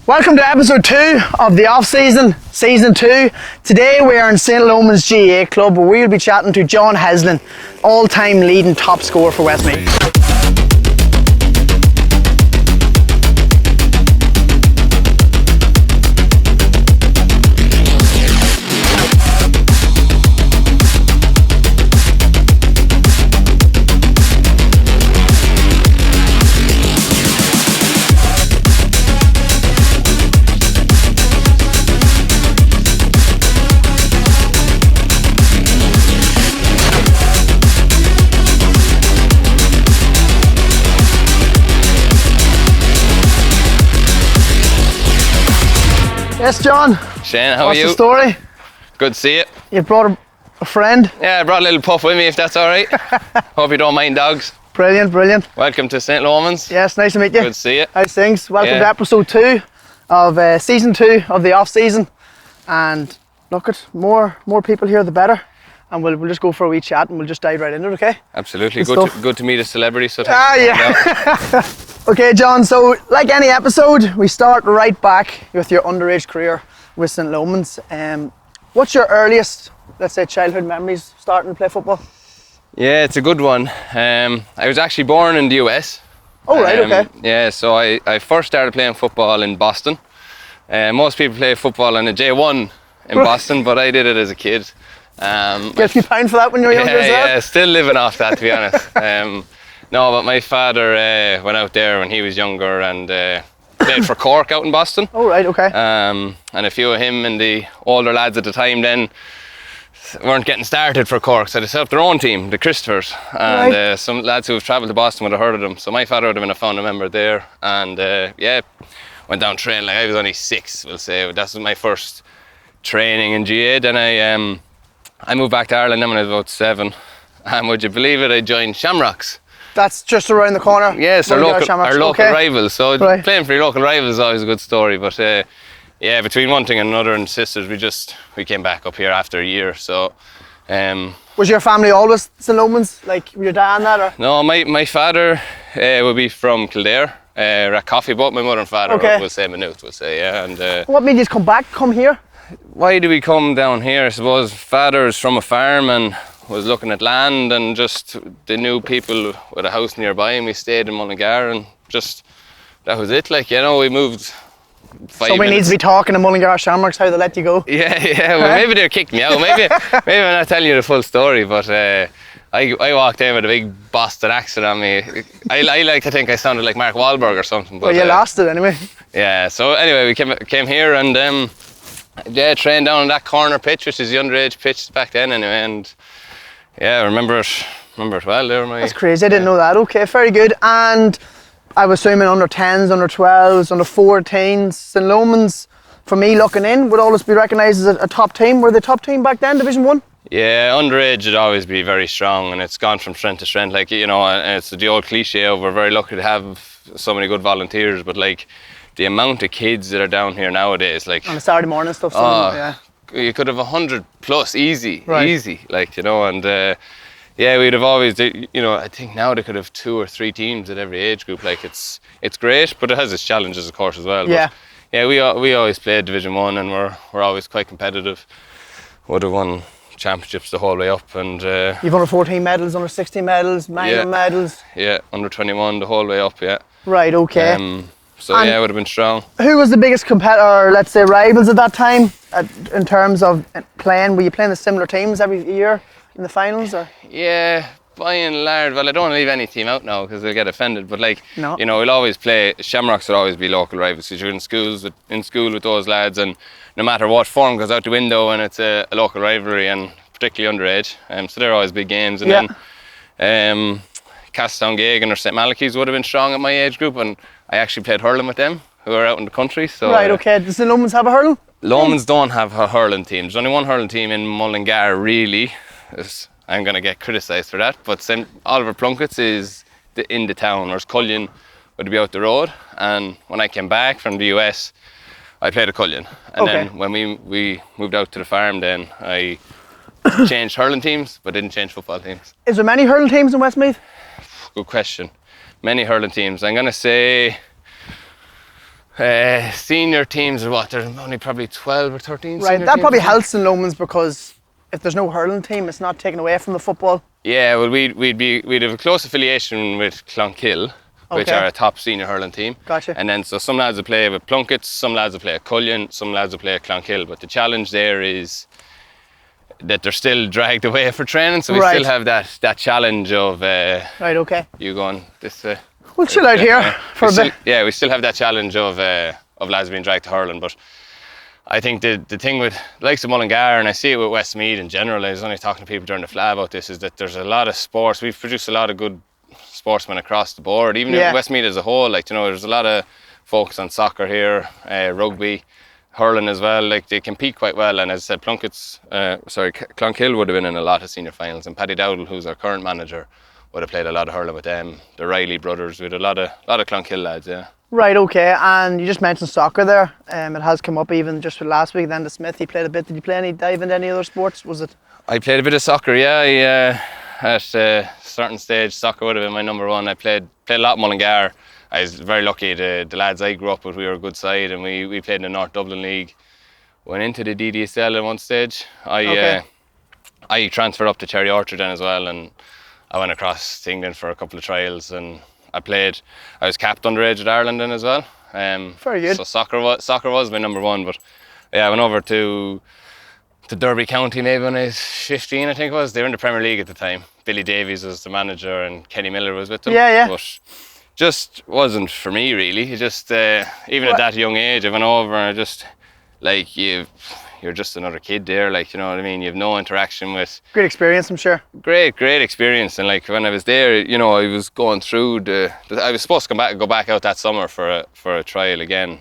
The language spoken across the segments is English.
Welcome to episode 2 of the off-season, season 2. Today we are in St Lomans GAA club where we'll be chatting to John Heslin, all-time leading top scorer for Westmeath. Yes, John. Shane, how What's are you? the story? Good to see you. You brought a friend. Yeah, I brought a little pup with me, if that's all right. Hope you don't mind dogs. Brilliant, brilliant. Welcome to St Lomans. Yes, nice to meet you. Good to see you. How's things? Welcome Yeah. to episode 2 of season 2 of the off-season. And look at more people here, the better. And we'll just go for a wee chat and we'll just dive right into it, okay? Absolutely. Good Good to meet a celebrity. So yeah. Okay, John, so like any episode, we start right back with your underage career with St Lomans. What's your earliest, let's say, childhood memories starting to play football? Yeah, it's a good one. I was actually born in the US. Oh, right, okay. Yeah, so I first started playing football in Boston. Most people play football in a J1 in Boston, but I did it as a kid. Get a few pounds for that when you were younger as well? Yeah, still living off that, to be honest. No, but my father went out there when he was younger and played for Cork out in Boston. Oh, right, okay. And a few of him and the older lads at the time then weren't getting started for Cork, so they set up their own team, the Christophers. And some lads who have travelled to Boston would have heard of them. So my father would have been a founder member there. And yeah, went down training. Like I was only 6, we'll say. That was my first training in GAA. Then I moved back to Ireland then when I was about 7. And would you believe it, I joined Shamrocks. That's just around the corner. Yes, our local rivals. So playing for your local rivals is always a good story. But yeah, between one thing and another and sisters, we came back up here after a year. So was your family always St Lomans? Like your dad and that? Or? No, my father would be from Kildare, Rathcoffey, but my mother and father will say Maynooth, we'll say, yeah. And what made you come here? Why do we come down here? I suppose father's from a farm and was looking at land and just they knew people with a house nearby and we stayed in Mullingar and just that was it. Like, you know, we moved 5 Somebody needs to be talking to Mullingar Shamrocks how they let you go. Yeah, well maybe they kicked me out. Maybe I'm not telling you the full story, but I walked in with a big Boston accent on me. I like to think I sounded like Mark Wahlberg or something. But well, you lost it anyway. Yeah, so anyway we came here and yeah, trained down on that corner pitch, which is the underage pitch back then anyway, and yeah, I remember it well. That's crazy, I didn't know that. Okay, very good. And I was assuming under 10s, under 12s, under 14s, St Lomans, for me looking in, would always be recognised as a top team. Were they top team back then, Division 1? Yeah, underage would always be very strong and it's gone from strength to strength. Like, you know, and it's the old cliche of we're very lucky to have so many good volunteers, but like the amount of kids that are down here nowadays, like on a Saturday morning stuff, yeah. You could have 100 plus easy, like, you know, and yeah, we'd have always, you know, I think now they could have 2 or 3 teams at every age group. Like it's great, but it has its challenges, of course, as well. Yeah. But, yeah, we always played Division 1 and we're always quite competitive. Would have won championships the whole way up, and you've under 14 medals, under 16 medals, minor medals. Yeah, under 21 the whole way up. Yeah. Right. Okay. So yeah, it would have been strong. Who was the biggest competitor, let's say rivals at that time, in terms of playing? Were you playing the similar teams every year in the finals? Or? Yeah, by and large. Well, I don't want to leave any team out now because they'll get offended. But like, you know, we'll always play. Shamrocks will always be local rivals because you're in school with those lads, and no matter what form goes out the window, and it's a local rivalry, and particularly underage. So they're always big games. And then Castlestown or St Malachy's would have been strong at my age group, and I actually played hurling with them, who are out in the country. So right, okay. Does the Lomans have a hurling? Lomans don't have a hurling team. There's only one hurling team in Mullingar, really. I'm going to get criticised for that, but St Oliver Plunkett's is in the town, whereas Cullion would be out the road. And when I came back from the US, I played at Cullion. And then when we moved out to the farm, then I changed hurling teams, but didn't change football teams. Is there many hurling teams in Westmeath? Good question. Many hurling teams. I'm going to say Senior teams are what? There's only probably 12 or 13. Right, senior that teams, probably I think. helps in Lomans because if there's no hurling team, it's not taken away from the football. Yeah, well, we'd have a close affiliation with Clonkill, which Okay. are a top senior hurling team. Gotcha. And then so some lads will play with Plunkett, some lads will play at Cullion, some lads will play at Clonkill. But the challenge there is that they're still dragged away for training, so we Right. still have that challenge of Right, okay. you going this. We'll chill out here for a we still, bit. yeah, we still have that challenge of lads being dragged to hurling, but I think the thing with likes of Mullingar, and I see it with Westmeath in general, I was only talking to people during the flat about this, is that there's a lot of sports. We've produced a lot of good sportsmen across the board, even Yeah. in Westmeath as a whole. Like, you know, there's a lot of focus on soccer here, rugby, hurling as well. Like, they compete quite well, and as I said, Clonkill would have been in a lot of senior finals, and Paddy Dowdall, who's our current manager, would have played a lot of hurling with them. The Riley brothers, with a lot of Clonkill lads, yeah. Right, okay. And you just mentioned soccer there. It has come up even just for last week. Then the Smith, he played a bit. Did you dive into any other sports? Was it? I played a bit of soccer, yeah. At a certain stage, soccer would have been my number one. I played a lot of Mullingar. I was very lucky. The lads I grew up with, we were a good side, and we played in the North Dublin League. Went into the DDSL at one stage. I transferred up to Cherry Orchard then as well, and I went across to England for a couple of trials, and I was capped underage at Ireland then as well. Very good. So soccer was my number one, but yeah, I went over to Derby County maybe when I was 15, I think it was. They were in the Premier League at the time. Billy Davies was the manager and Kenny Miller was with them. Yeah. But just wasn't for me really. It just even at that young age, I went over and I just like you're just another kid there. Like, you know what I mean. You have no interaction with. Great experience, I'm sure. Great experience. And like when I was there, you know, I was going through I was supposed to go back out that summer for a trial again.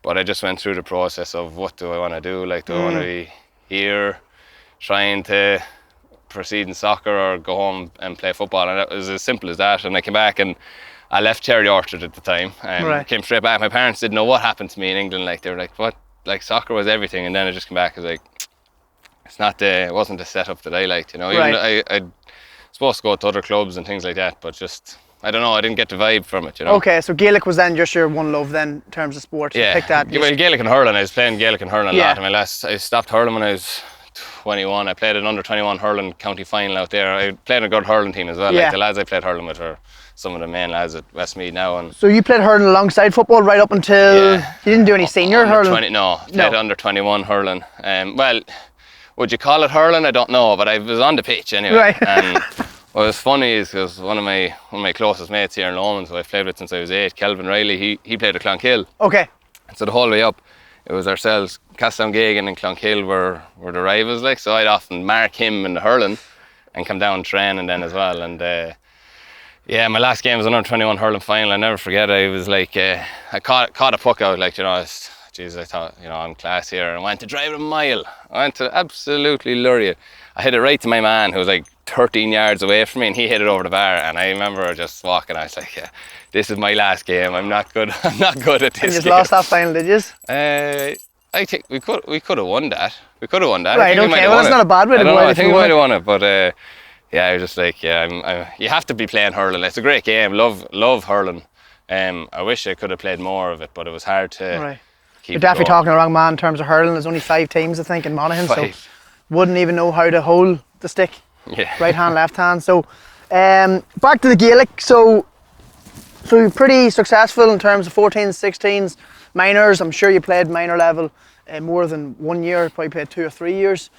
But I just went through the process of what do I want to do? Like, do I want to be here trying to proceed in soccer or go home and play football? And it was as simple as that. And I came back and I left Cherry Orchard at the time. Right. Came straight back. My parents didn't know what happened to me in England. Like, they were like, what? Like, soccer was everything. And then I just came back. I was like, it wasn't the setup that I liked, you know. Even Right. I'd supposed to go to other clubs and things like that, but just, I don't know, I didn't get the vibe from it, you know. Okay, so Gaelic was then just your one love then in terms of sport. You Yeah, picked that. well, Gaelic and hurling. I was playing Gaelic and hurling a Yeah. lot. I stopped hurling when I was 21. I played an under 21 hurling county final out there. I played a good hurling team as well. Yeah. Like, the lads I played hurling with are some of the main lads at Westmeath now. And So you played hurling alongside football right up until you didn't do any senior under hurling? 20, no, played under 21 hurling. Well, would you call it hurling? I don't know, but I was on the pitch anyway. Right. And what was funny is because one of my closest mates here in Lomans, who I've played with since I was 8, Kelvin Riley, he played at Clonkill. Okay. So the whole way up, it was ourselves, Castledowngagan and Clonkill were the rivals, like. So I'd often mark him in the hurling and come down training then as well. And yeah, my last game was an under 21 hurling final. I never forget. I was like, I caught a puck out, like, you know. I thought, you know, I'm class here, and I went to drive it a mile. I went to absolutely lure you. I hit it right to my man, who was like 13 yards away from me, and he hit it over the bar. And I remember just walking. I was like, yeah, this is my last game. I'm not good. I'm not good at this. You just game. lost that final, did you? I think we could have won that. We could have won that. Right, okay. Well, that's not a bad way to go. go out I if think you we won might it. have won it, but yeah, I was just like, yeah, you have to be playing hurling. It's a great game. Love hurling. I wish I could have played more of it, but it was hard to. Right. Keep You're definitely it going. talking to the wrong man in terms of hurling. There's only 5 teams, I think, in Monaghan, so 5. wouldn't even know how to hold the stick. Yeah. Right hand, left hand. So, back to the Gaelic. So you're pretty successful in terms of 14s, 16s, minors. I'm sure you played minor level more than 1 year. Probably played 2 or 3 years.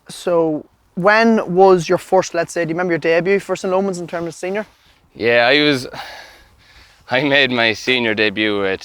So when was your first? Let's say, do you remember your debut for St Lomans in terms of senior? Yeah, I made my senior debut at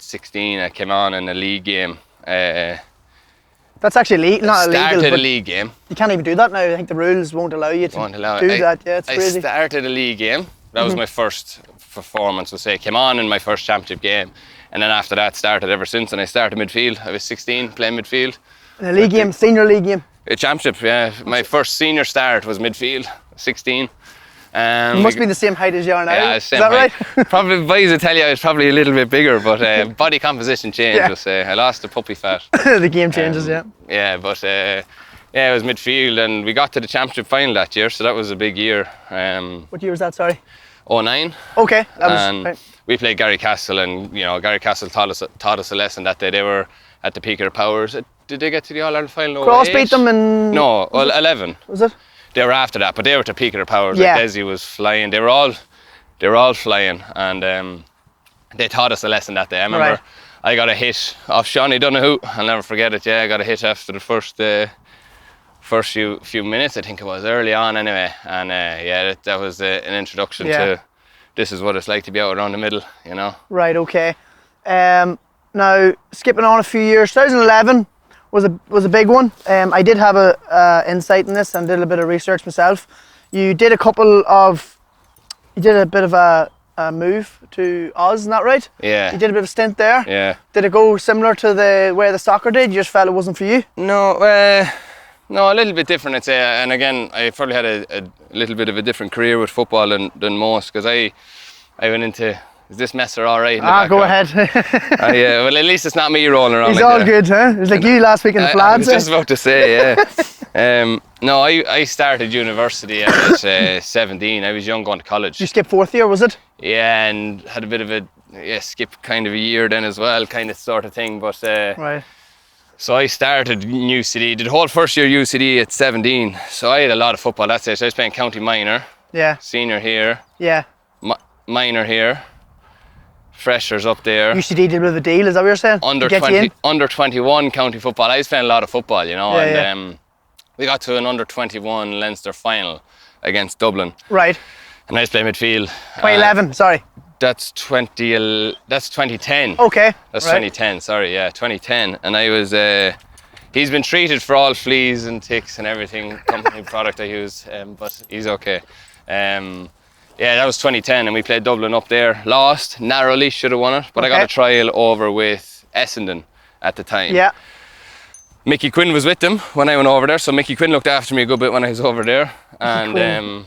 16. I came on in a league game. That's actually not illegal. Started a But league game. you can't even do that now. I think the rules won't allow you to do that. Yeah, it's crazy. I started a league game. That was my first performance. We'll say, came on in my first championship game, and then after that started ever since. And I started midfield. I was 16 playing midfield. In a league game, senior league game. A championship, yeah. My first senior start was midfield, 16. You must be the same height as you are now. Yeah, Is that right? Probably, boys will tell you I was probably a little bit bigger, but body composition changed. Yeah. We'll say. I lost the puppy fat. The game changes, yeah. Yeah, but yeah, it was midfield, and we got to the championship final that year, so that was a big year. What year was that, sorry? 09. Okay, that was And right. we played Gary Castle, and Gary Castle taught us a lesson that day. They were at the peak of their powers. Did they get to the All-Ireland final? Cross beat them in... No, 11. Was it? They were after that, but they were at the peak of their powers. Yeah. Like Desi was flying. They were all flying, and they taught us a lesson that day. I remember I got a hit off Shawnee Donahue. I'll never forget it. Yeah, I got a hit after the first few minutes. I think it was early on anyway, and that was an introduction to this is what it's like to be out around the middle. Right. Okay. Now skipping on a few years, 2011 was a big one. I did have a insight in this and did a bit of research myself. You did a bit of a move to Oz, isn't that right? Yeah. You did a bit of a stint there. Yeah. Did it go similar to the way the soccer did? You just felt it wasn't for you? No, a little bit different, I'd say. And again, I probably had a little bit of a different career with football than most, because I went into... Is this messer all right? Go ahead. Yeah, well, at least it's not me rolling around. He's all good, huh? It was like you last week in the Flads. I was just about to say, yeah. No, I started university at 17. I was young, going to college. You skipped 4th year, was it? Yeah, and had a bit of a skip kind of a year then as well, kind of sort of thing. But right. So I started in UCD, did the whole first year UCD at 17. So I had a lot of football that stage. So I was playing county minor. Yeah. Senior here. Yeah. Minor here. Freshers up there. UCD did a bit of a deal, is that what you're saying? Under 21 county football. I was playing a lot of football, Yeah, we got to an under 21 Leinster final against Dublin. Right. And I was playing midfield. 2011, sorry. That's 2010. Okay. That's 2010, sorry, yeah, 2010. And I was, he's been treated for all fleas and ticks and everything, company product I use, but he's okay. Yeah, that was 2010, and we played Dublin up there. Lost, narrowly, should have won it, but I got a trial over with Essendon at the time. Yeah. Mickey Quinn was with them when I went over there, so Mickey Quinn looked after me a good bit when I was over there. And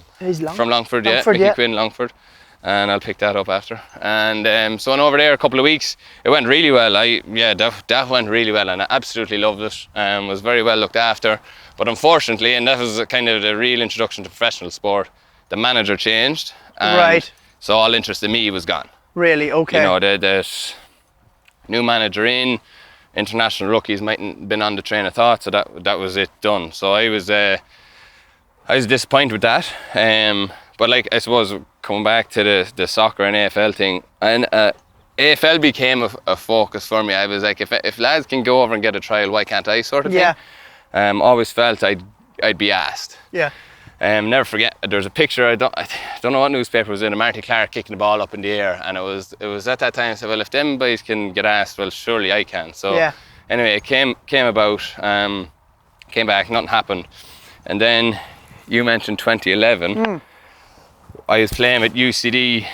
from Longford, Mickey Quinn, Longford. And I'll pick that up after. And so I went over there a couple of weeks. It went really well. That went really well, and I absolutely loved it. Was very well looked after. But unfortunately, and that was kind of the real introduction to professional sport, the manager changed. Right. So all interest in me was gone. Really? Okay. The new manager in, international rookies mightn't have been on the train of thought, so that was it done. So I was disappointed with that. But like, I suppose coming back to the soccer and AFL thing, and AFL became a focus for me. I was like, if lads can go over and get a trial, why can't I, sort of thing. Yeah. Always felt I'd be asked. Yeah. Never forget, there's a picture, I don't know what newspaper it was in, of Marty Clark kicking the ball up in the air, and it was at that time I said, well, if them boys can get asked, well, surely I can. So anyway, it came about, came back, nothing happened. And then you mentioned 2011. I was playing at UCD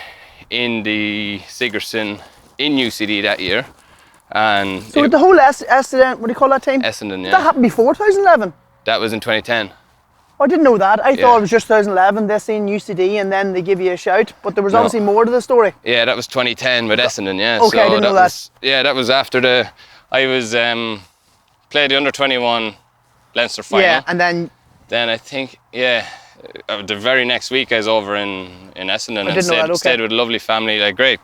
in the Sigerson in UCD that year. And so with the whole Essendon, what do you call that team? Essendon, yeah. That happened before 2011? That was in 2010. I didn't know that. I thought it was just 2011, they seen UCD and then they give you a shout. But there was obviously more to the story. Yeah, that was 2010 with Essendon, yeah. Okay, so I didn't know that. That was after I was played the under 21 Leinster final. Yeah, and then I think, the very next week I was over in Essendon and stayed with a lovely family. Like, great.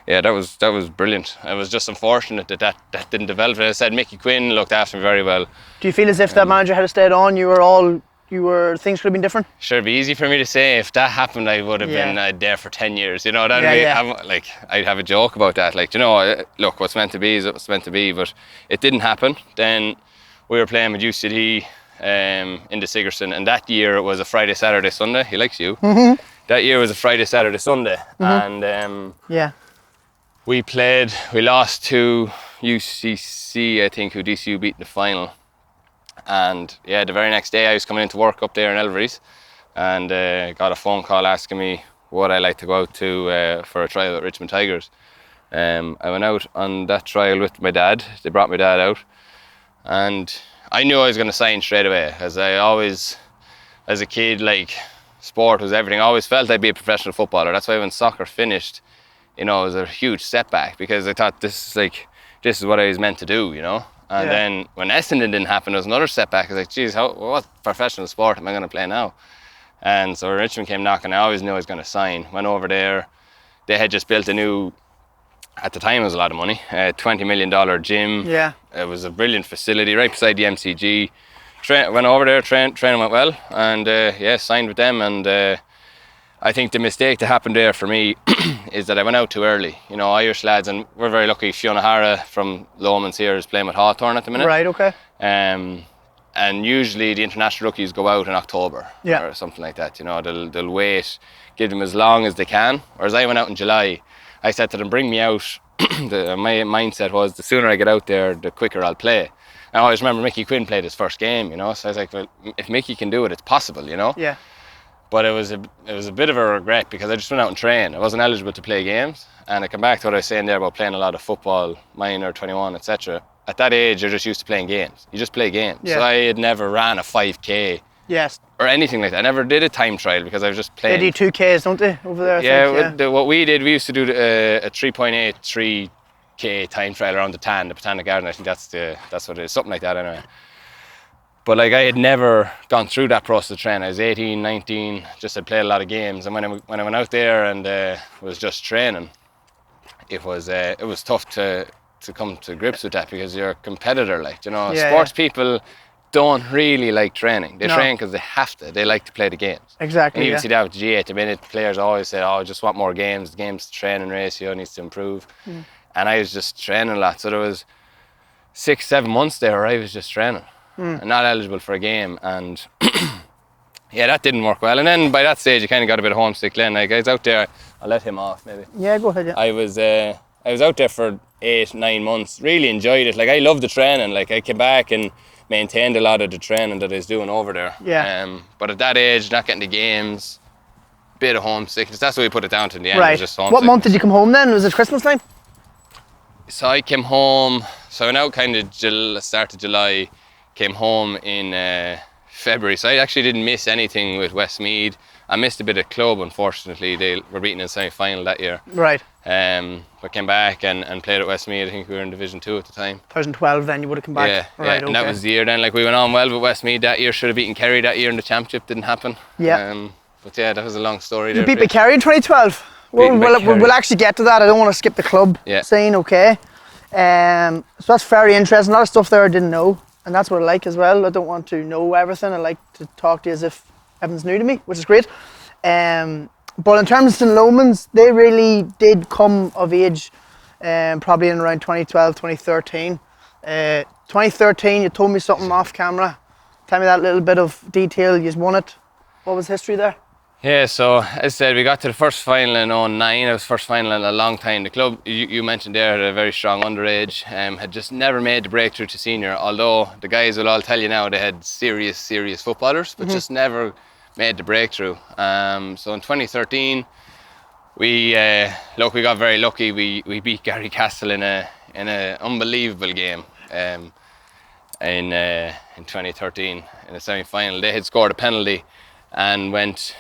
That was brilliant. It was just unfortunate that didn't develop. As I said, Mickey Quinn looked after me very well. Do you feel as if that manager had stayed on, things could have been different? Sure, it'd be easy for me to say. If that happened, I would have been there for 10 years. I'd have a joke about that. Like, look, what's meant to be is what's meant to be. But it didn't happen. Then we were playing with UCD in the Sigerson, and that year it was a Friday, Saturday, Sunday. He likes you. Mm-hmm. That year was a Friday, Saturday, Sunday, and we lost to UCC, I think, who DCU beat in the final. And the very next day I was coming into work up there in Elvery's, and got a phone call asking me would I like to go out to for a trial at Richmond Tigers. I went out on that trial with my dad. They brought my dad out, and I knew I was going to sign straight away, as I always, as a kid, like, sport was everything. I always felt I'd be a professional footballer. That's why when soccer finished, it was a huge setback, because I thought this is what I was meant to do, And then when Essendon didn't happen, there was another setback. I was like, geez, what professional sport am I going to play now? And so when Richmond came knocking, I always knew I was going to sign. Went over there, they had just built a new, at the time it was a lot of money, $20 million gym. Yeah. It was a brilliant facility right beside the MCG. Went over there, training went well, and signed with them. And I think the mistake that happened there for me is that I went out too early. You know, Irish lads, and we're very lucky. Fiona Hara from Lomans here is playing with Hawthorn at the minute. Right. Okay. And usually the international rookies go out in October or something like that. You know, they'll wait, give them as long as they can. Whereas I went out in July. I said to them, bring me out. My mindset was, the sooner I get out there, the quicker I'll play. And I always remember Mickey Quinn played his first game, you know. So I was like, well, if Mickey can do it, it's possible, you know. Yeah. But it was a bit of a regret, because I just went out and trained. I wasn't eligible to play games. And I come back to what I was saying there about playing a lot of football, minor, 21, etc. At that age, you're just used to playing games. You just play games. Yeah. So I had never ran a 5K. Yes. Or anything like that. I never did a time trial, because I was just playing. They do 2Ks, don't they, over there? I think, what we did, we used to do a 3.83K time trial around the Botanic Garden. I think that's what it is, something like that anyway. But like, I had never gone through that process of training. I was 18, 19, just had played a lot of games. And when I went out there and was just training, it was tough to come to grips with that, because you're a competitor, like, you know. Sports people don't really like training. They train because they have to. They like to play the games. Exactly. And you even see that with GA at the minute. Players always say, "Oh, I just want more games. The games to training ratio needs to improve." And I was just training a lot. So there was 6-7 months there where I was just training and not eligible for a game. And that didn't work well. And then by that stage, you kind of got a bit of homesick. Glenn, like, I was out there. I'll let him off maybe. Yeah, go ahead. Yeah. I was out there for 8-9 months. Really enjoyed it. Like, I loved the training. Like, I came back and maintained a lot of the training that I was doing over there. Yeah. But at that age, not getting the games, bit of homesickness. That's what we put it down to in the end. Right. It was just homesickness. What month did you come home then? Was it Christmas time? So I came home. So I went out kind of start of July. Came home in February. So I actually didn't miss anything with Westmeath. I missed a bit of club, unfortunately. They were beaten in the semi-final that year. Right. But came back and played at Westmeath. I think we were in Division 2 at the time. 2012 then you would have come back. Yeah, right, and that was the year then. Like, we went on well with Westmeath that year. Should have beaten Kerry that year in the championship. Didn't happen. Yeah. But yeah, that was a long story. You beat Kerry in 2012. We'll actually get to that. I don't want to skip the club scene, okay? So that's very interesting. A lot of stuff there I didn't know. And that's what I like as well. I don't want to know everything. I like to talk to you as if everything's new to me, which is great. But in terms of St Lomans, they really did come of age probably in around 2012, 2013. 2013, you told me something off camera. Tell me that little bit of detail. You won it. What was the history there? Yeah, so as I said, we got to the first final in 2009. It was first final in a long time. The club, you mentioned there, had a very strong underage, had just never made the breakthrough to senior, although the guys will all tell you now they had serious footballers, but just never made the breakthrough. So in 2013, we got very lucky. We beat Gary Castle in an unbelievable game in 2013 in the semi-final. They had scored a penalty and went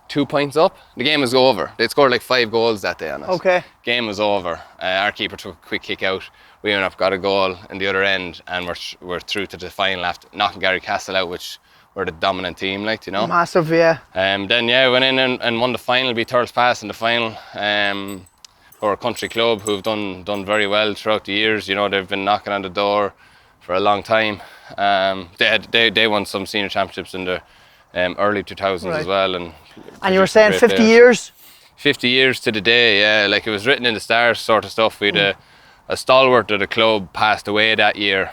2 points up. The game was over. They'd scored like 5 goals that day on us. Okay. Game was over. Our keeper took a quick kick out. We went up, got a goal in the other end, and we're through to the final after knocking Gary Castle out, which were the dominant team, like, you know. Massive, yeah. Then went in and won the final, beat Thurles Pass in the final. For a country club who've done very well throughout the years. You know, they've been knocking on the door for a long time. They won some senior championships in the early 2000s as well. And you were saying 50 years? 50 years to the day, yeah. Like, it was written in the stars sort of stuff. We had a stalwart of the club passed away that year,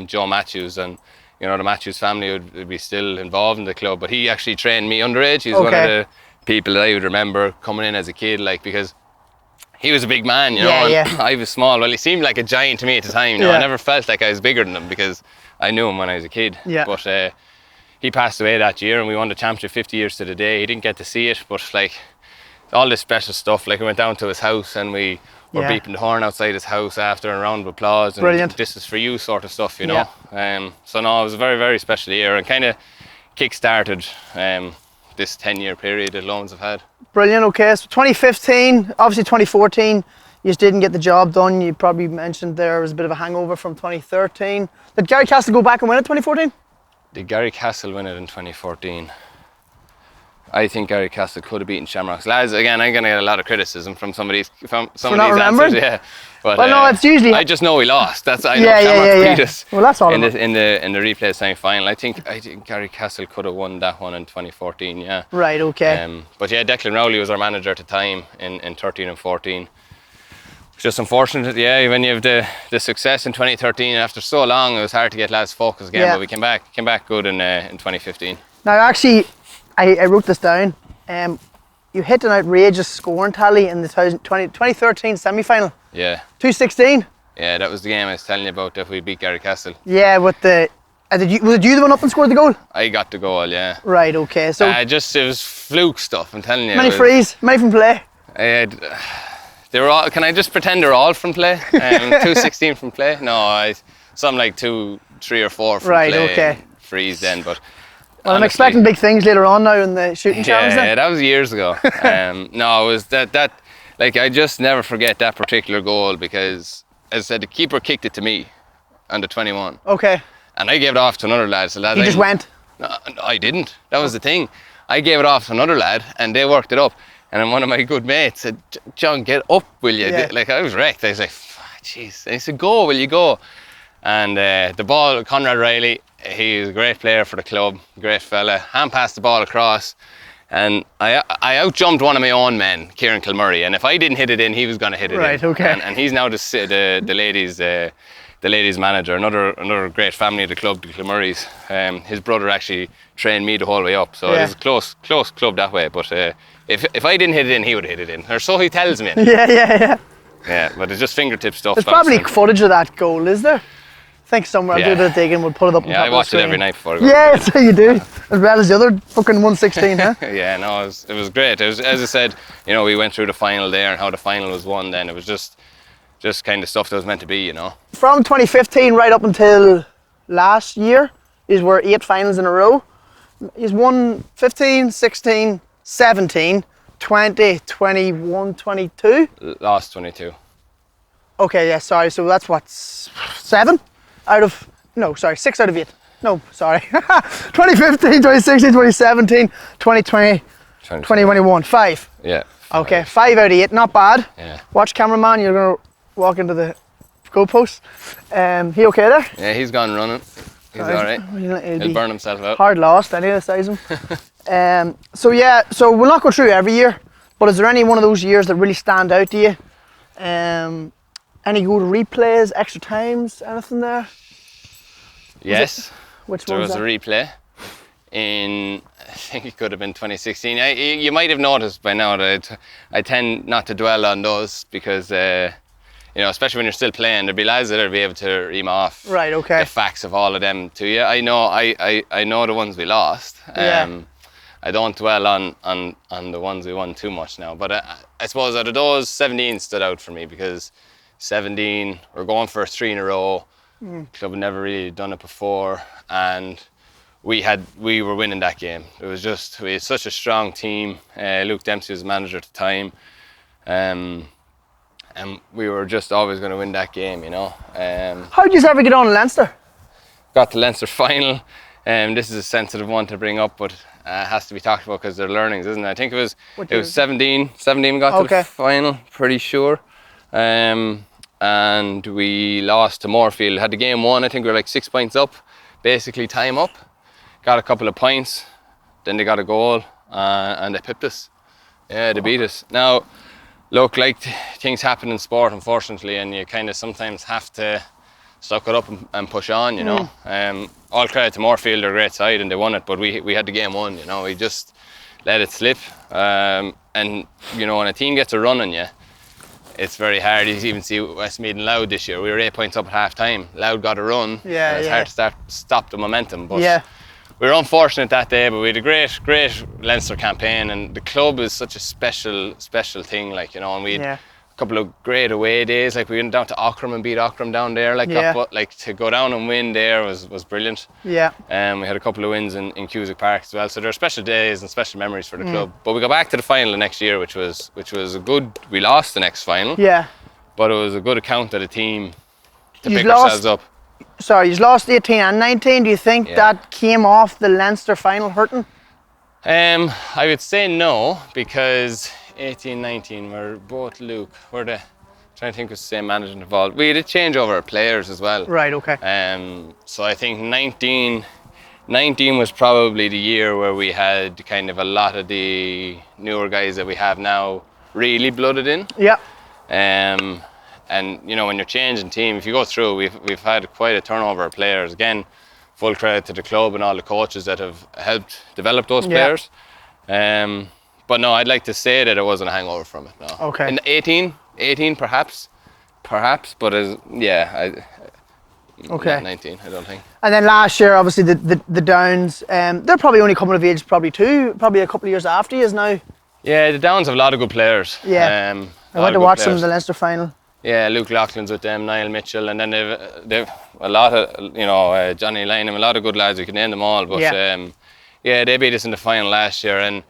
Joe Matthews, and you know, the Matthews family would be still involved in the club, but he actually trained me underage. He was one of the people that I would remember coming in as a kid, like, because he was a big man, you know, and I was small. Well, he seemed like a giant to me at the time, you know. I never felt like I was bigger than him because I knew him when I was a kid. But he passed away that year and we won the championship 50 years to the day. He didn't get to see it, but like, all this special stuff, like, I went down to his house and we were beeping the horn outside his house after, a round of applause, and brilliant. This is for you sort of stuff, you know. So no, it was a very, very special year and kind of kick-started this 10-year period that Lomans have had. Brilliant, okay. So 2015, obviously 2014, you just didn't get the job done. You probably mentioned there was a bit of a hangover from 2013. Did Gary Castle go back and win it 2014? Did Gary Castle win it in 2014? I think Gary Castle could have beaten Shamrocks. Lads, again, I'm going to get a lot of criticism from some of these remembering? answers. Yeah, but Well, no, it's usually. I just know we lost. That's I know Yeah, Shamrocks beat us. Well, that's all. In the replay semi-final. I think Gary Castle could have won that one in 2014. Yeah. Right. Okay. But yeah, Declan Rowley was our manager at the time in 13 and 14. It's just unfortunate, yeah, when you have the success in 2013 after so long, it was hard to get lads focused again. Yeah. But we came back good in 2015. Now, actually, I wrote this down. You hit an outrageous scoring tally in the 2013 semi-final. Yeah. 216. Yeah, that was the game I was telling you about that we beat Gary Castle. Yeah, with the. Was it you the one up and scored the goal? I got the goal, yeah. Right. Okay. So. It was fluke stuff. I'm telling you. Many frees, many from play. They were all. Can I just pretend they're all from play? 216 from play? No, some like 2, 3 or 4 from play. Right. Okay. Freeze then, but. Well, I'm expecting big things later on now in the shooting challenge. Yeah, that was years ago. No, it was that. Like, I just never forget that particular goal because, as I said, the keeper kicked it to me under 21. Okay. And I gave it off to another lad. So He just went? No, I didn't. That was the thing. I gave it off to another lad and they worked it up. And then one of my good mates said, John, get up, will you? Yeah. Like, I was wrecked. I was like, jeez. And he said, go, will you go? And the ball, Conrad Riley, he was a great player for the club, great fella. Hand passed the ball across. And I out-jumped one of my own men, Kieran Kilmurray, and if I didn't hit it in, he was going to hit it in. Right, okay. And he's now the ladies manager, another great family of the club, the Kilmurrays. His brother actually trained me the whole way up, so it was a close club that way. But if I didn't hit it in, he would have hit it in, or so he tells me. Yeah. Yeah, but it's just fingertip stuff. There's probably footage of that goal, is there? I think somewhere I'll do a bit of digging, we'll put it up on top I of the watch it screen. every night before I go. Yeah, that's how you do. As well as the other fucking 116, huh? Yeah, no, it was great. It was, as I said, we went through the final there and how the final was won then. It was just kind of stuff that was meant to be, From 2015 right up until last year, is were 8 finals in a row. He's won 15, 16, 17, 20, 21, 22. Lost 22. Okay, yeah, sorry. So that's what, 6 out of 8. No, sorry. 2015, 2016, 2017, 2020, 2021. 5. Yeah. Okay, 5 out of 8. Not bad. Yeah. Watch, cameraman, you're going to walk into the goalpost. He okay there? Yeah, he's gone running. He's all right. He'll burn himself out. Hard lost, any of the size of him. So we'll not go through every year, but is there any one of those years that really stand out to you? Any good replays, extra times, anything there? Yes. Which there was a replay in, I think it could have been 2016. You might have noticed by now that I tend not to dwell on those because, especially when you're still playing, there'll be lads that'll be able to ream off the facts of all of them to you. I know the ones we lost. I don't dwell on the ones we won too much now. But I suppose out of those, 17 stood out for me because 17, we're going for 3 in a row. Club had never really done it before, and we were winning that game. It was just, we had such a strong team. Luke Dempsey was manager at the time, and we were just always going to win that game, How did you ever get on in Leinster? Got to Leinster final. This is a sensitive one to bring up, but it has to be talked about because they're learnings, isn't it? I think it was 17 we got to the final, pretty sure. And we lost to Moorfield. Had the game won, I think we were like 6 points up, basically time up. Got a couple of points, then they got a goal, and they pipped us. Yeah, they beat us. Now, look, like things happen in sport, unfortunately, and you kind of sometimes have to suck it up and push on, All credit to Moorfield, they're a great side, and they won it, but we had the game won, we just let it slip. And, when a team gets a run on you, it's very hard. You even see Westmeath and Louth this year. We were 8 points up at half time. Louth got a run. It's hard to stop the momentum. But we were unfortunate that day, but we had a great Leinster campaign, and the club is such a special thing, and we had a couple of great away days. Like, we went down to Auckram and beat Auckram down there. To go down and win there was brilliant. Yeah. We had a couple of wins in Cusack Park as well. So there are special days and special memories for the club. But we got back to the final the next year, which was a good. We lost the next final. Yeah. But it was a good account of the team to pick ourselves up. Sorry, you lost 18 and 19. Do you think that came off the Leinster final hurting? I would say no, because 18, 19 were both Luke. Trying to think of the same management involved. We had a changeover of players as well. Right, okay. So I think 19 was probably the year where we had kind of a lot of the newer guys that we have now really blooded in. Yeah. And you know, when you're changing team, if you go through, we've had quite a turnover of players. Again, full credit to the club and all the coaches that have helped develop those players. But no, I'd like to say that it wasn't a hangover from it. No. Okay. In 18 perhaps, but Okay. 19, I don't think. And then last year, obviously the Downs, they're probably only coming of age, probably a couple of years after you now. Yeah, the Downs have a lot of good players. Yeah. I went to watch them in the Leinster final. Yeah, Luke Loughlin's with them, Niall Mitchell, and then they've a lot of, you know, Johnny Lynham, a lot of good lads. We can name them all, but they beat us in the final last year. And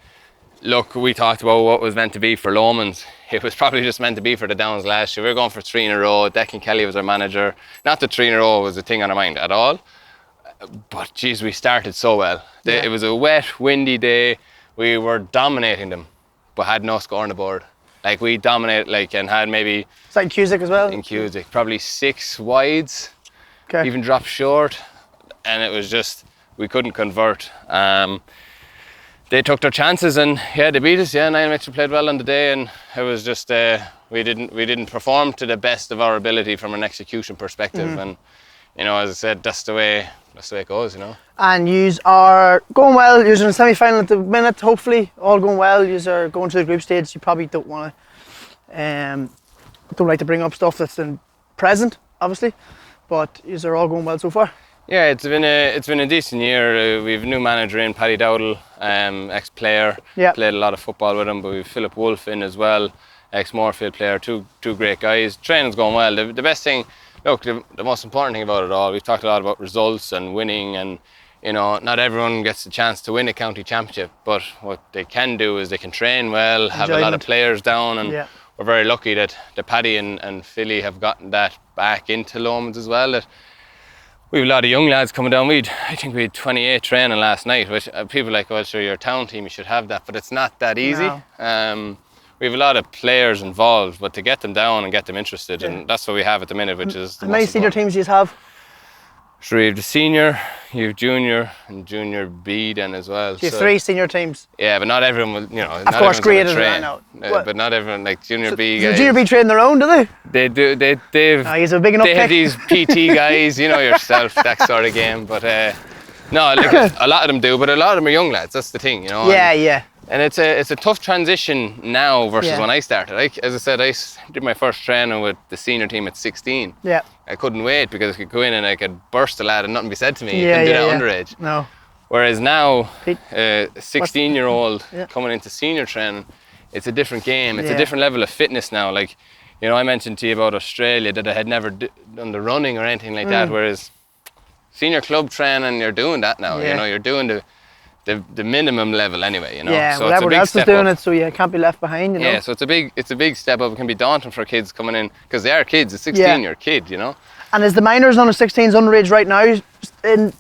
look, we talked about what was meant to be for Lomans. It was probably just meant to be for the Downs last year. We were going for 3 in a row. Declan Kelly was our manager. Not that 3 in a row was a thing on our mind at all, but geez, we started so well. It was a wet, windy day. We were dominating them, but had no score on the board. Like, we dominated, and had maybe... Is that in Cusack as well? In Cusack, probably 6 wides, even dropped short, and it was just, we couldn't convert. They took their chances and they beat us. Niall Mitchell played well on the day, and it was just, we didn't perform to the best of our ability from an execution perspective. And, you know, as I said, that's the way it goes, you know. And yous are going well. Yous are in the semi-final at the minute, hopefully, all going well. Yous are going to the group stage. You probably don't want to, don't like to bring up stuff that's in present, obviously, but yous are all going well so far. Yeah, it's been a decent year. We've a new manager in, Paddy Dowdall, ex-player. Played a lot of football with him, but we've Philip Wolfe in as well, ex-Moorfield player. Two great guys. Training's going well. The best thing, look, the most important thing about it all, we've talked a lot about results and winning, and you know, not everyone gets the chance to win a county championship, but what they can do is they can train well, have a lot of players down, and we're very lucky that Paddy and Philly have gotten that back into Lomans as well. That we have a lot of young lads coming down. I think we had 28 training last night, which people are like, well, sure, you're a town team, you should have that, but it's not that easy. No. We have a lot of players involved, but to get them down and get them interested, and that's what we have at the minute, which is the How many senior teams do you have? So you have the senior, you have junior, and junior B then as well. So you have 3 senior teams. Yeah, but not everyone will, you know. Of course, graded, I know. But not everyone, like junior B guys. Does junior B train their own, do they? They do. He's a big enough They have these PT guys, you know yourself, that sort of game. But no, like a lot of them do, but a lot of them are young lads. That's the thing, you know. Yeah. And it's a tough transition now versus when I started. As I said, I did my first training with the senior team at 16. Yeah. I couldn't wait because I could go in and I could burst a lad and nothing be said to me. You couldn't do that underage. No. Whereas now, a 16-year-old coming into senior training, it's a different game. It's a different level of fitness now. Like, you know, I mentioned to you about Australia that I had never done the running or anything like that. Whereas senior club training, you're doing that now. You know, you're doing the minimum level anyway, you know. Yeah, so well, everyone else is doing it, so you can't be left behind, you know. Yeah, so it's a big step up. It can be daunting for kids coming in, because they are kids. At 16, you're a kid, you know. And is the minors under 16s underage right now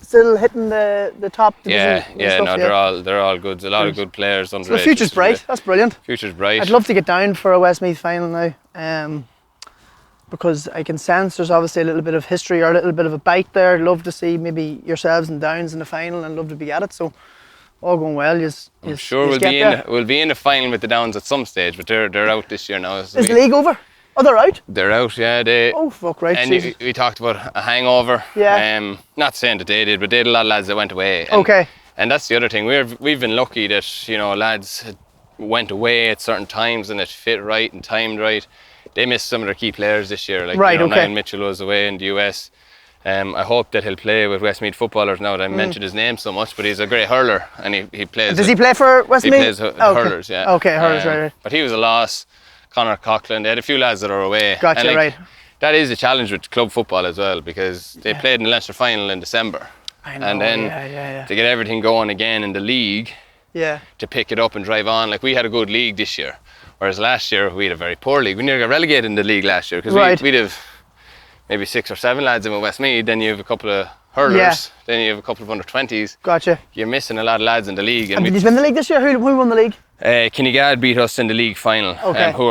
still hitting the top division? They're all good. A lot of good players underage. So the future's bright. That's brilliant. Future's bright. I'd love to get down for a Westmeath final now, because I can sense there's obviously a little bit of history or a little bit of a bite there. I'd love to see maybe yourselves and Downs in the final, and love to be at it. So all going well. I'm sure we'll be in the final with the Downs at some stage, but they're out this year now. Is the league over? Oh, they're out? They're out, yeah. Oh, fuck, right. And we talked about a hangover. Yeah. Not saying that they did, but they had a lot of lads that went away. And that's the other thing. We've been lucky that, you know, lads went away at certain times and it fit right and timed right. They missed some of their key players this year. Like, Niall Mitchell was away in the US. I hope that he'll play with Westmeath footballers now that I mentioned his name so much, but he's a great hurler and he plays. Does he play for Westmeath? He plays hurlers, yeah. Okay, hurlers, right. But he was a loss. Connor Coughlin, they had a few lads that are away. Gotcha, and, right. That is a challenge with club football as well, because they played in the Leinster final in December. I know, and then to get everything going again in the league, to pick it up and drive on. Like, we had a good league this year, whereas last year we had a very poor league. We nearly got relegated in the league last year, because we'd maybe 6 or 7 lads in with Westmeath, then you have a couple of hurlers, Yeah. then you have a couple of under-20s. Gotcha. You're missing a lot of lads in the league. And did you win the league this year? Who won the league? Kinnegad beat us in the league final. Okay. Who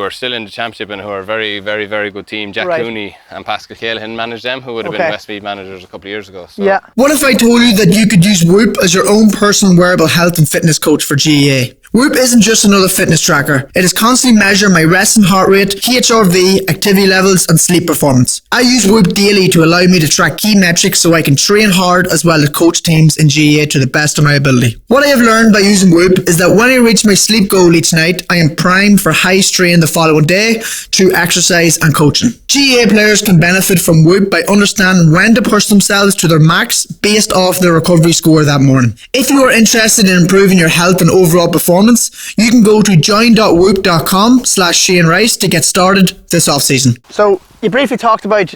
are still in the championship and who are a very, very, very good team. Jack Right. Cooney and Pascal Cahill managed them, who would have Okay. been Westmeath managers a couple of years ago. So. Yeah. What if I told you that you could use Whoop as your own personal wearable health and fitness coach for GAA? Whoop isn't just another fitness tracker. It is constantly measuring my resting heart rate, HRV, activity levels and sleep performance. I use Whoop daily to allow me to track key metrics so I can train hard as well as coach teams in GAA to the best of my ability. What I have learned by using Whoop is that when I reach my sleep goal each night, I am primed for high strain the following day through exercise and coaching. GAA players can benefit from Whoop by understanding when to push themselves to their max based off their recovery score that morning. If you are interested in improving your health and overall performance, you can go to join.whoop.com/Shane Rice to get started this off-season. So you briefly talked about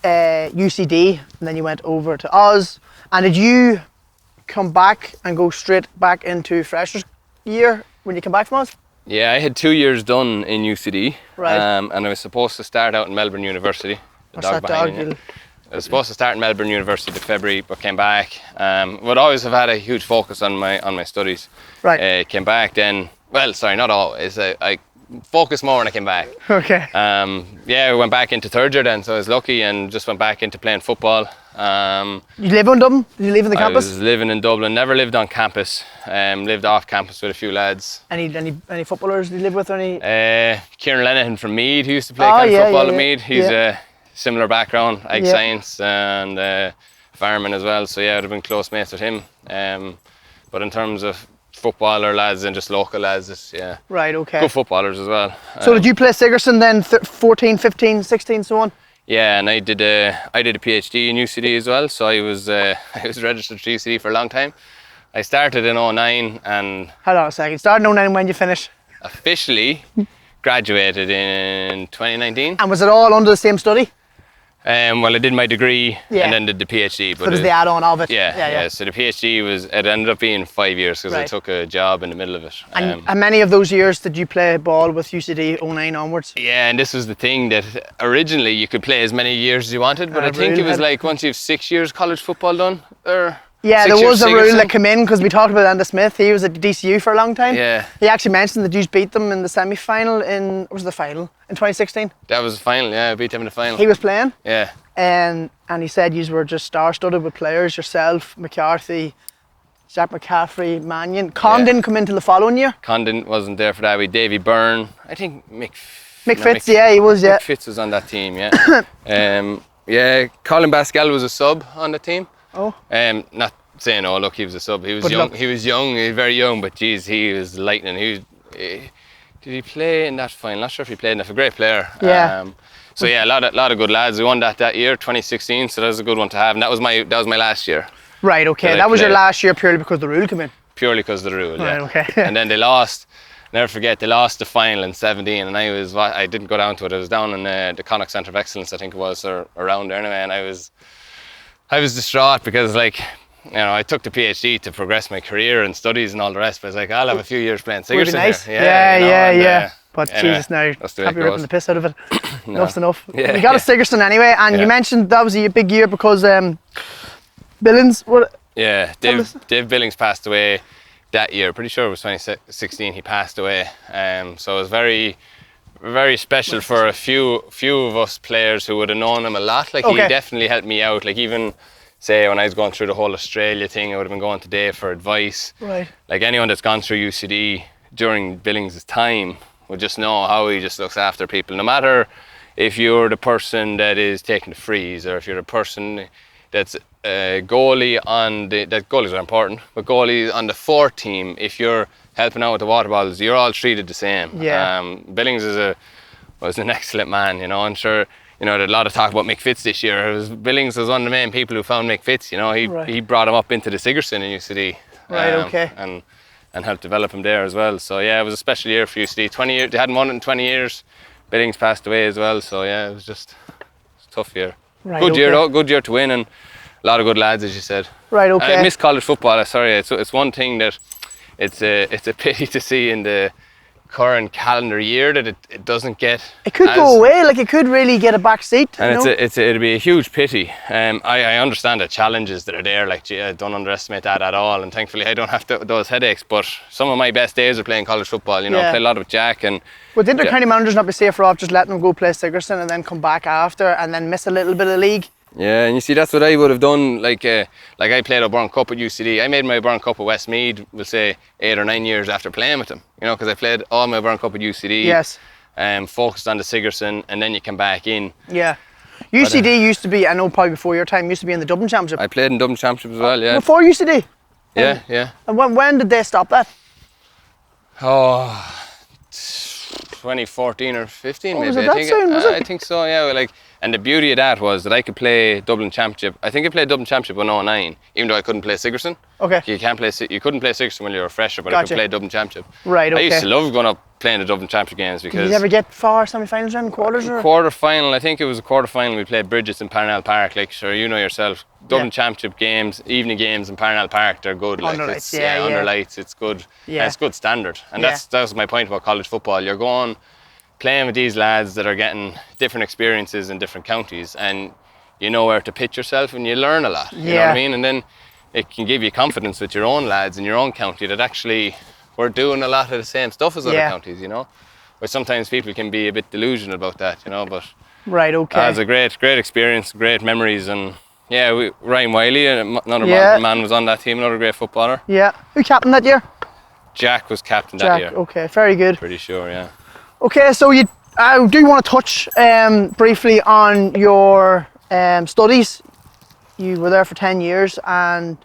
UCD, and then you went over to Oz. And did you come back and go straight back into freshers year when you came back from Oz? Yeah, I had 2 years done in UCD. Right. And I was supposed to start out in Melbourne University. What's that dog? I was supposed to start in Melbourne University in February, but came back. Would always have had a huge focus on my studies. Right. Came back then. Well, sorry, not always. I focused more when I came back. Okay. Yeah, I went back into third year then, so I was lucky and just went back into playing football. You live in Dublin? Did you live in the campus? I was living in Dublin. Never lived on campus. Lived off campus with a few lads. Any footballers you live with? Or any? Kieran Lenihan from Meath, who used to play football at Meath. He's similar background, ag science and fireman as well. So yeah, I'd have been close mates with him. But in terms of footballer lads and just local lads, it's, Right, okay. good footballers as well. So did you play Sigerson then 14, 15, 16, so on? Yeah, and I did a PhD in UCD as well. So I was registered to UCD for a long time. I started in 2009 and Hold on a second. Started in 2009, when you finish? officially graduated in 2019. And was it all under the same study? Well, I did my degree Yeah. and then did the PhD. So it was the add-on of it? Yeah. So the PhD it ended up being 5 years because I Right. took a job in the middle of it. And how many of those years did you play ball with UCD 09 onwards? Yeah, and this was the thing that originally you could play as many years as you wanted, but I think rule it was had- like once you have 6 years college football done, or Yeah, 6 there was years a rule Sigerson. that came in because we talked about Andy Smith. He was at DCU for a long time. Yeah. He actually mentioned that you beat them in the semi-final in 2016? That was the final. Yeah, I beat them in the final. He was playing. Yeah. And he said you were just star-studded with players, yourself, McCarthy, Jack McCaffrey, Mannion. Con Yeah. didn't come in till the following year. Condon wasn't there for that. We Davy Byrne. I think Mick Fitz, yeah, he was, yeah. Mick Fitz was on that team, yeah. Yeah, Colin Pascal was a sub on the team. Oh. Not saying, oh look, he was a sub. He was But young. look- He was young. He was very young, but geez, he was lightning. Did he play in that final? Not sure if he played enough. A great player. Yeah. So yeah, a lot of good lads. We won that year, 2016. So that was a good one to have. And that was my last year, Right, okay. Did I That was your play? last year purely because the rule came in. purely because of the rule. Right, Yeah. okay. And then they lost. Never forget, they lost the final in 17, and I didn't go down to it. I was down in the Connacht Centre of Excellence, I think it was, or around there anyway. And I was distraught because, like, you know, I took the PhD to progress my career and studies and all the rest. But I was like, I'll have a few years playing Would be Sigerson nice. here. Yeah. But anyway, Jesus, now that's the way can't be it ripping goes. the piss out of it. Enough's enough. Yeah, You got a yeah. Sigerson anyway, and Yeah. you mentioned that was a big year because Billings. Yeah, Dave Billings passed away that year. Pretty sure it was 2016 he passed away. So it was very, very special for a few of us players who would have known him a lot. Like, Okay. he definitely helped me out. Like, even say when I was going through the whole Australia thing, I would have been going to Dave for advice. Right. Like, anyone that's gone through UCD during Billings' time would just know how he just looks after people. No matter if you're the person that is taking the frees, or if you're the person that's goalie that goalies are important, but goalie on the 4th team, if you're helping out with the water bottles, you're all treated the same. Yeah. Billings was an excellent man, you know. I'm sure, you know, there's a lot of talk about Mick Fitz this year. Billings was one of the main people who found Mick Fitz, you know. He brought him up into the Sigerson in UCD. Right, okay. And helped develop him there as well. So yeah, it was a special year for UCD. 20 years, they hadn't won it in 20 years. Billings passed away as well, so yeah, it was a tough year. Right, Good year okay. though, good year to win, and a lot of good lads, as you said. Right, okay. I miss college football. Sorry, it's one thing that it's a pity to see in the current calendar year that it doesn't get. It could go away, like it could really get a back seat. And it'd be a huge pity. I understand the challenges that are there, like gee, I don't underestimate that at all, and thankfully I don't have those headaches, but some of my best days are playing college football, you know, I play a lot with Jack. And would the inter-county managers not be safer off just letting them go play Sigerson and then come back after and then miss a little bit of league? Yeah, and you see that's what I would have done, like I played a Burn Cup at UCD. I made my Burn Cup at Westmeath, we'll say 8 or 9 years after playing with them, you know, because I played all my Burn Cup at UCD. Yes. Focused on the Sigerson, and then you come back in. Yeah. UCD used to be, I know probably before your time, used to be in the Dublin Championship. I played in Dublin Championship as well, yeah. Before UCD? Yeah. And when did they stop that? Oh, 2014 or 15 maybe. Was it that soon, was it? I think so, yeah. Well, and the beauty of that was that I could play Dublin Championship. I think I played Dublin Championship in 2009, even though I couldn't play Sigerson. Okay. You couldn't play Sigerson when you were a fresher, but I could play Dublin Championship. Right, okay. I used to love going up playing the Dublin Championship games because... Did you ever get far semi-finals and quarters? Quarter-final, I think it was a quarter-final. We played Bridges in Parnell Park, like sure you know yourself. Dublin Championship games, evening games in Parnell Park, they're good. Under like lights, under lights, it's good. Yeah. It's good standard. And that was my point about college football. You're going playing with these lads that are getting different experiences in different counties, and you know where to pitch yourself and you learn a lot. You know what I mean? And then it can give you confidence with your own lads in your own county that actually we're doing a lot of the same stuff as other counties, you know. But sometimes people can be a bit delusional about that, you know, but right, okay. It's a great experience, great memories, and Ryan Wiley, another man was on that team, another great footballer. Yeah. Who captained that year? Jack was captain that year. Okay, very good. Pretty sure, yeah. Okay, so I do want to touch briefly on your studies. You were there for 10 years, and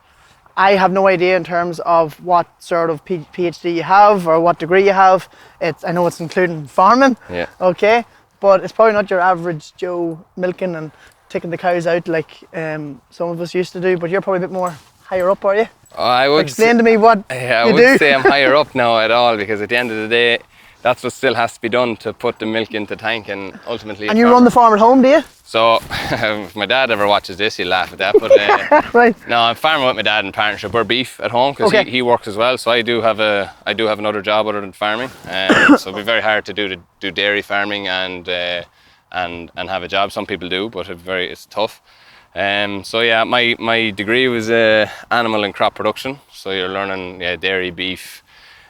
I have no idea in terms of what sort of PhD you have or what degree you have. I know it's including farming. Yeah. Okay, but it's probably not your average Joe milking and taking the cows out like some of us used to do. But you're probably a bit more higher up, are you? I would explain to me what you do. I wouldn't say I'm higher up now at all, because at the end of the day, that's what still has to be done to put the milk into the tank and ultimately... And you run the farm at home, do you? So, if my dad ever watches this, he'll laugh at that, but right. No, I'm farming with my dad in partnership. We're beef at home, because he works as well, so I do have another job other than farming. So it'd be very hard to do dairy farming and have a job. Some people do, but it's tough. So yeah, my degree was animal and crop production, so you're learning dairy, beef,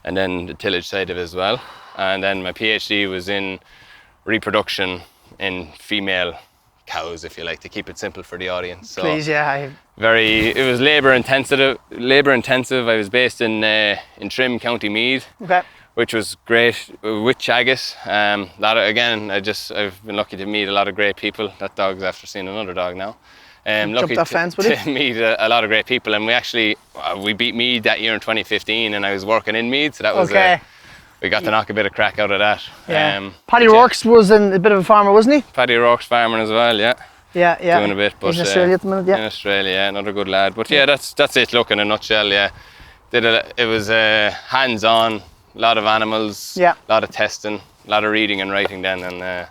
and then the tillage side of it as well. And then my PhD was in reproduction in female cows, if you like, to keep it simple for the audience. So please, yeah. It was labour intensive. I was based in Trim, County Meath, which was great with Chagas. I've been lucky to meet a lot of great people. That dog's after seeing another dog now. Lucky to meet a lot of great people, and we beat Meath that year in 2015, and I was working in Meath, so that was we got to knock a bit of crack out of that. Yeah. Paddy Rourke's was a bit of a farmer, wasn't he? Paddy Rourke's farming as well, yeah. Yeah. Doing a bit, but he's in Australia at the minute, in Australia, yeah, another good lad. But that's it. Look, in a nutshell, yeah. It was hands-on, a lot of animals, a lot of testing, a lot of reading and writing then, and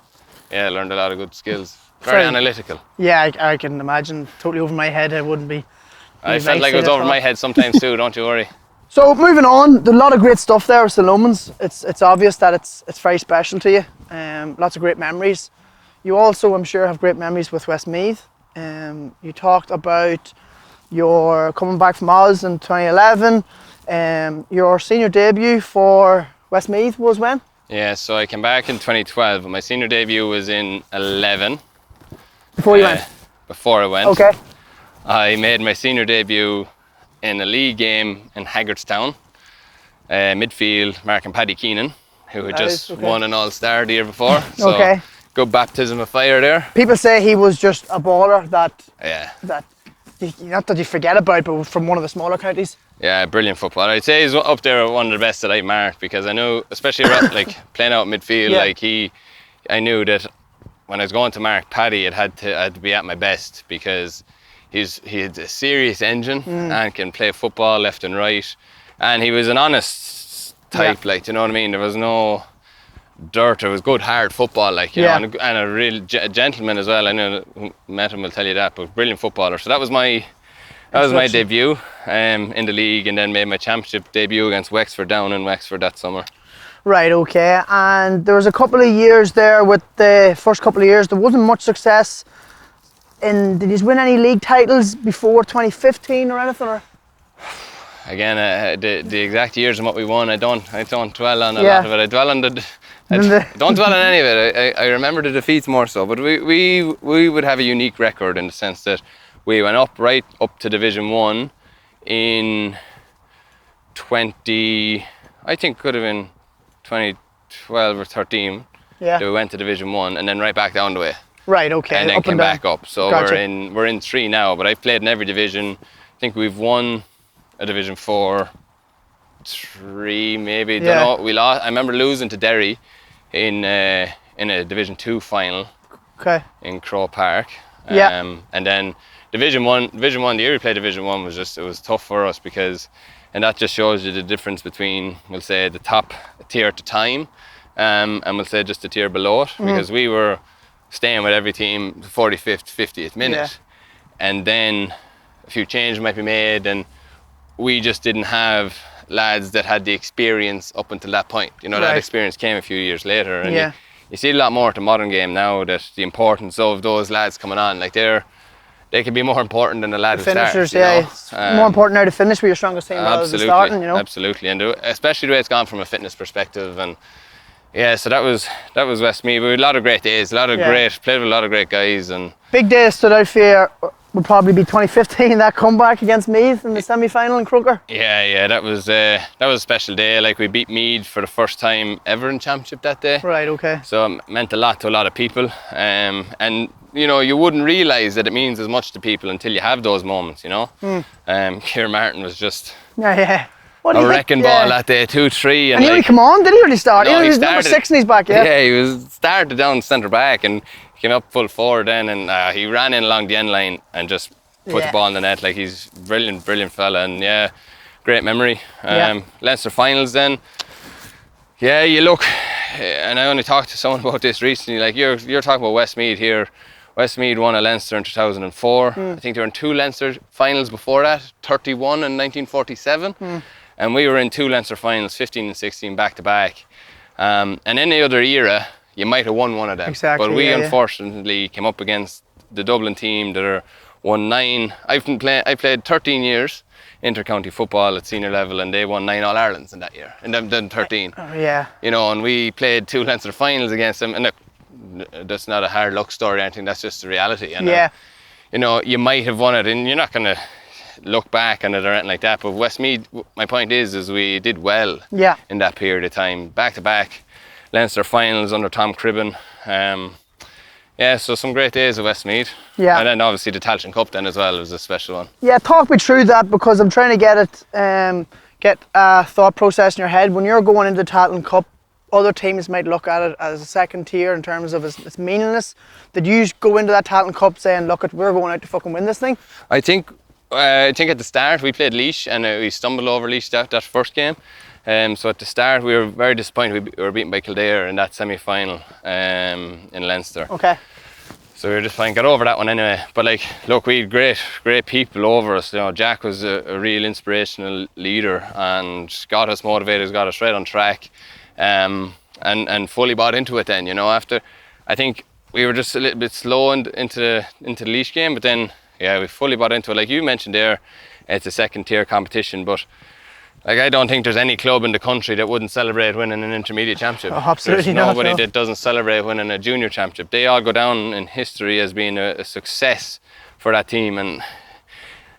learned a lot of good skills. Very analytical. Yeah, I can imagine. Totally over my head, I wouldn't be. I felt like it was over my head sometimes too, don't you worry. So moving on, there's a lot of great stuff there with St Lomans. It's obvious that it's very special to you. Lots of great memories. You also, I'm sure, have great memories with Westmeath. You talked about your coming back from Oz in 2011. Your senior debut for Westmeath was when? Yeah, so I came back in 2012, but my senior debut was in 11. Before you went? Before I went. Okay. I made my senior debut in a league game in Haggardstown. Midfield, Mark and Paddy Keenan, who had just won an All-Star the year before. So good baptism of fire there. People say he was just a baller that not that you forget about, but from one of the smaller counties. Yeah, brilliant footballer. I'd say he's up there one of the best that I've marked, because I know, especially like playing out midfield, I knew that when I was going to mark Paddy, I had to be at my best, because he had a serious engine and can play football left and right, and he was an honest type, like, you know what I mean? There was no dirt. It was good hard football, like, you know, and a real gentleman as well. I know who met him will tell you that, but brilliant footballer. So that was my debut in the league, and then made my championship debut against Wexford down in Wexford that summer. Right, okay. And there was a couple of years there with the first couple of years, there wasn't much success. Did you win any league titles before 2015 or anything? Or? Again, the exact years and what we won, I don't dwell on a lot of it. I don't dwell on any of it. I remember the defeats more so. But we would have a unique record in the sense that we went right up to Division 1 in I think could have been 2012 or 13. Yeah. So we went to Division 1 and then right back down the way. Right, okay. And then came back up. So gotcha. we're in 3 now, but I've played in every division. I think we've won a Division 4, 3 maybe. Yeah. Don't know. We lost. I remember losing to Derry in a Division 2 final. Okay. In Crow Park. Yeah. And then Division 1, the year we played Division 1 it was tough for us because, and that just shows you the difference between, we'll say, the top tier at the time, and we'll say just the tier below it, because we were staying with every team 45th, 50th minute, and then a few changes might be made, and we just didn't have lads that had the experience up until that point. You know, that experience came a few years later, and you see a lot more at the modern game now, that the importance of those lads coming on, like they can be more important than the lad who starts. Finishers, it's more important now to finish with your strongest team rather than starting, you know. Absolutely, and especially the way it's gone from a fitness perspective, and so that was Westmeath. We had a lot of great days, played with a lot of great guys, and big day stood out for you would probably be 2015, that comeback against Meath in the semi-final in Croker. Yeah, that was a special day. Like, we beat Meath for the first time ever in championship that day. Right, okay. So it meant a lot to a lot of people, and you know, you wouldn't realise that it means as much to people until you have those moments, you know. Kieran Martin was just a wrecking ball that day, 2-3. And he only come on, did he really start? No, he was number 6 in his back, Yeah, he started down centre back and came up full forward then, and he ran in along the end line and just put the ball in the net. Like, he's brilliant fella, and great memory. Leinster finals then. Yeah, you look, and I only talked to someone about this recently, like you're talking about Westmeath here. Westmeath won a Leinster in 2004. I think they were in 2 Leinster finals before that, 31 and 1947. And we were in 2 Leinster finals, 15 and 16 back to back. And any other era, you might have won one of them. Exactly, but we unfortunately came up against the Dublin team that are won 9. I played 13 years inter-county football at senior level, and they won 9 All-Irelands in that year, and then 13. You know, and we played 2 Leinster finals against them, and look, that's not a hard luck story or anything, that's just the reality. And you know, you might have won it, and you're not going to look back on it or anything like that, but Westmeath, my point is we did well in that period of time, back to back Leinster finals under Tom Cribben. So some great days at Westmeath. And then obviously the Tailteann Cup then as well was a special one. Talk me through that, because I'm trying to get a thought process in your head. When you're going into the Tailteann Cup, other teams might look at it as a second tier in terms of its meaningless. Did you go into that Tailteann Cup saying, look, we're going out to fucking win this thing? I think at the start we played Laois, and we stumbled over Laois that first game. So at the start we were very disappointed. We were beaten by Kildare in that semi-final in Leinster. Okay. So we were just trying to get over that one anyway. But like, look, we had great people over us. You know, Jack was a real inspirational leader and got us motivated, got us right on track, and fully bought into it then. You know, after, I think we were just a little bit slow into the Laois game, but then we fully bought into it. Like you mentioned there, it's a second tier competition, but like, I don't think there's any club in the country that wouldn't celebrate winning an intermediate championship. Absolutely there's not. Nobody that doesn't celebrate winning a junior championship. They all go down in history as being a success for that team, and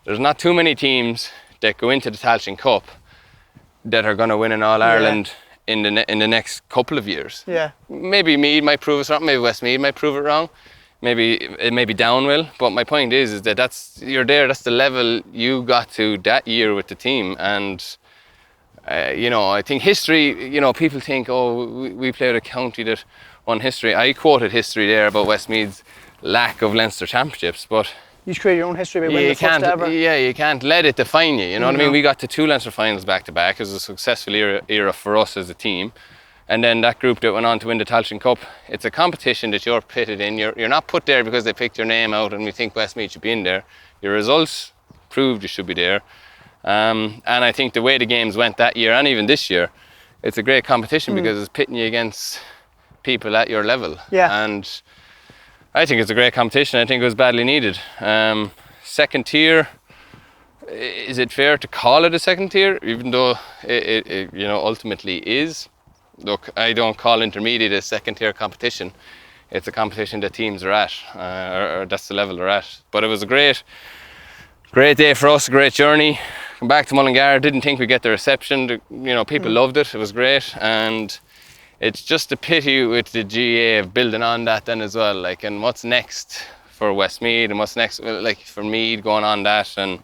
there's not too many teams that go into the Tailteann Cup that are going to win an All-Ireland in the next couple of years. Maybe Meath might prove us wrong, maybe Westmeath might prove it wrong, maybe Down will, but my point is that that's the level you got to that year with the team. And you know, I think history, you know, people think, we played a county that won history. I quoted history there about Westmeath's lack of Leinster championships, but you create your own history by winning the first ever. You can't let it define you. You know what I mean? We got to 2 Leinster finals back to back. It was a successful era for us as a team. And then that group that went on to win the Tailteann Cup, it's a competition that you're pitted in. You're not put there because they picked your name out and we think Westmeath should be in there. Your results proved you should be there. And I think the way the games went that year and even this year, it's a great competition because it's pitting you against people at your level. Yeah. And I think it's a great competition. I think it was badly needed. Second tier, is it fair to call it a second tier, even though it you know, ultimately is? Look, I don't call intermediate a second tier competition. It's a competition that teams are at, or that's the level they're at. But it was a great day for us, a great journey. Come back to Mullingar, didn't think we'd get the reception. You know, people loved it. It was great, and it's just a pity with the GAA of building on that then as well. Like, and what's next for Westmeath, and what's next, like, for Meath going on that, and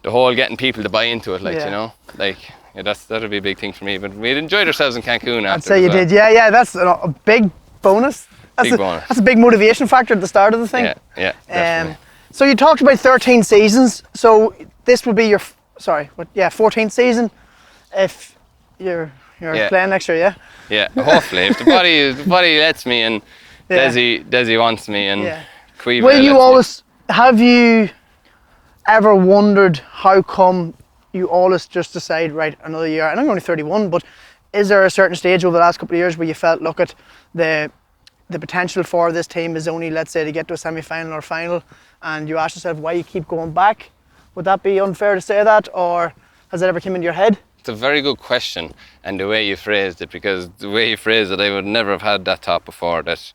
the whole getting people to buy into it. Like, you know, like, yeah, that'll be a big thing for me. But we'd enjoyed ourselves in Cancun after. I'd say you did. Yeah. That's a big bonus. That's a big motivation factor at the start of the thing. Yeah. Definitely. So you talked about 13 seasons. So this would be your 14th season if you're playing next year. Yeah, hopefully, if the body lets me, and Desi wants me, and Quiva Will you always have you ever wondered how come you always just decide, right, another year? I know you're only 31, but is there a certain stage over the last couple of years where you felt, look at the potential for this team is only, let's say, to get to a semi-final or final, and you ask yourself why you keep going back? Would that be unfair to say that, or has it ever come into your head? It's a very good question, and the way you phrased it, because the way you phrased it, I would never have had that thought before, that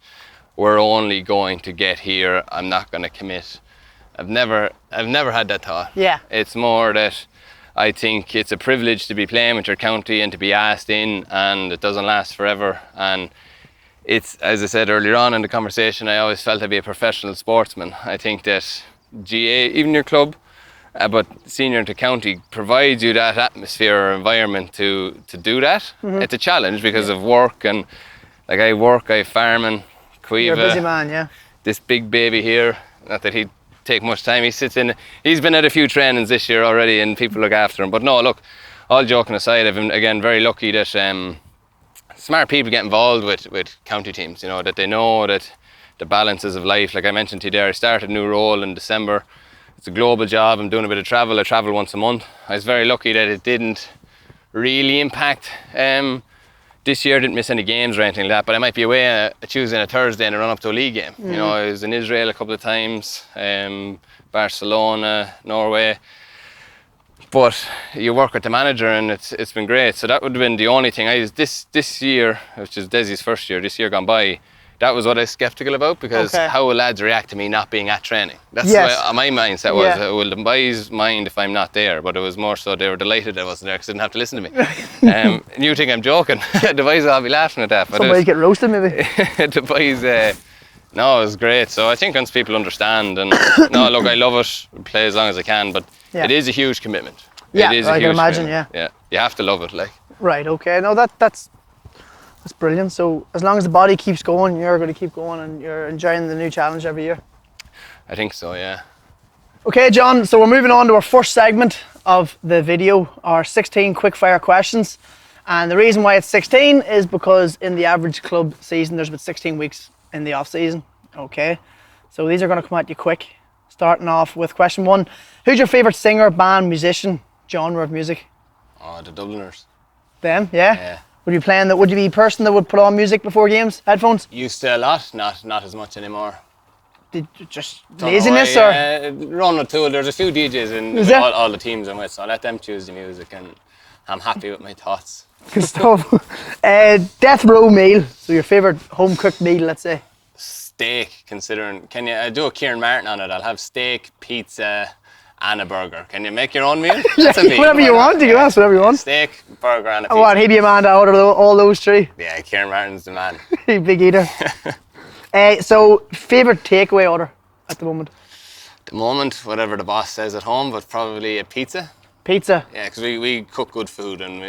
we're only going to get here, I'm not going to commit. I've never had that thought. Yeah. It's more that I think it's a privilege to be playing with your county and to be asked in, and it doesn't last forever. And it's, as I said earlier on in the conversation, I always felt I'd be a professional sportsman. I think that GAA, even your club, but senior to county, provides you that atmosphere or environment to do that. It's a challenge because of work, and like I have farming, Quiva. You're a busy man, yeah. This big baby here, not that he'd take much time. He's been at a few trainings this year already, and people look after him. But no, look, all joking aside, I've been, again, very lucky that smart people get involved with county teams, you know, that they know that the balances of life, like I mentioned to you there, I started a new role in December. It's a global job. I'm doing a bit of travel. I travel once a month. I was very lucky that it didn't really impact. This year I didn't miss any games or anything like that, but I might be away a Tuesday and a Thursday and a run up to a league game. You know, I was in Israel a couple of times, Barcelona, Norway. But you work with the manager, and it's been great. So that would have been the only thing. This year, which is Desi's first year, this year gone by, that was what I was sceptical about, because how will lads react to me not being at training? That's what my mindset was. Will the boys mind if I'm not there? But it was more so they were delighted I wasn't there because they didn't have to listen to me. And you think I'm joking? The boys will all be laughing at that. But somebody get roasted maybe. The boys, no, it was great. So I think once people understand, and no, look, I love it. Play as long as I can, but it is a huge commitment. Yeah, it is I a huge can imagine. commitment. Yeah, you have to love it, like. Right. Okay. No, that's brilliant. So as long as the body keeps going, you're going to keep going, and you're enjoying the new challenge every year. I think so, yeah. Okay, John, so we're moving on to our first segment of the video, our 16 quickfire questions. And the reason why it's 16 is because in the average club season, there's about 16 weeks in the off season. Okay, so these are going to come at you quick. Starting off with question 1. Who's your favourite singer, band, musician, genre of music? Oh, the Dubliners. Them, yeah? Yeah. Would you be a person that would put on music before games, headphones? Used to a lot, not as much anymore. Just laziness, or? Run or two. There's a few DJs in all the teams I'm with, so I let them choose the music, and I'm happy with my thoughts. Good stuff. Death row meal, so your favourite home cooked meal, let's say. Steak, considering, I do a Kieran Martin on it. I'll have steak, pizza, and a burger. Can you make your own meal? Whatever you want, you can ask whatever you want. Steak, burger, and a pizza. What, he'd be a man to order all those three? Yeah, Kieran Martin's the man. Big eater. So, favourite takeaway order at the moment? At the moment, whatever the boss says at home, but probably a pizza. Pizza? Yeah, because we cook good food, and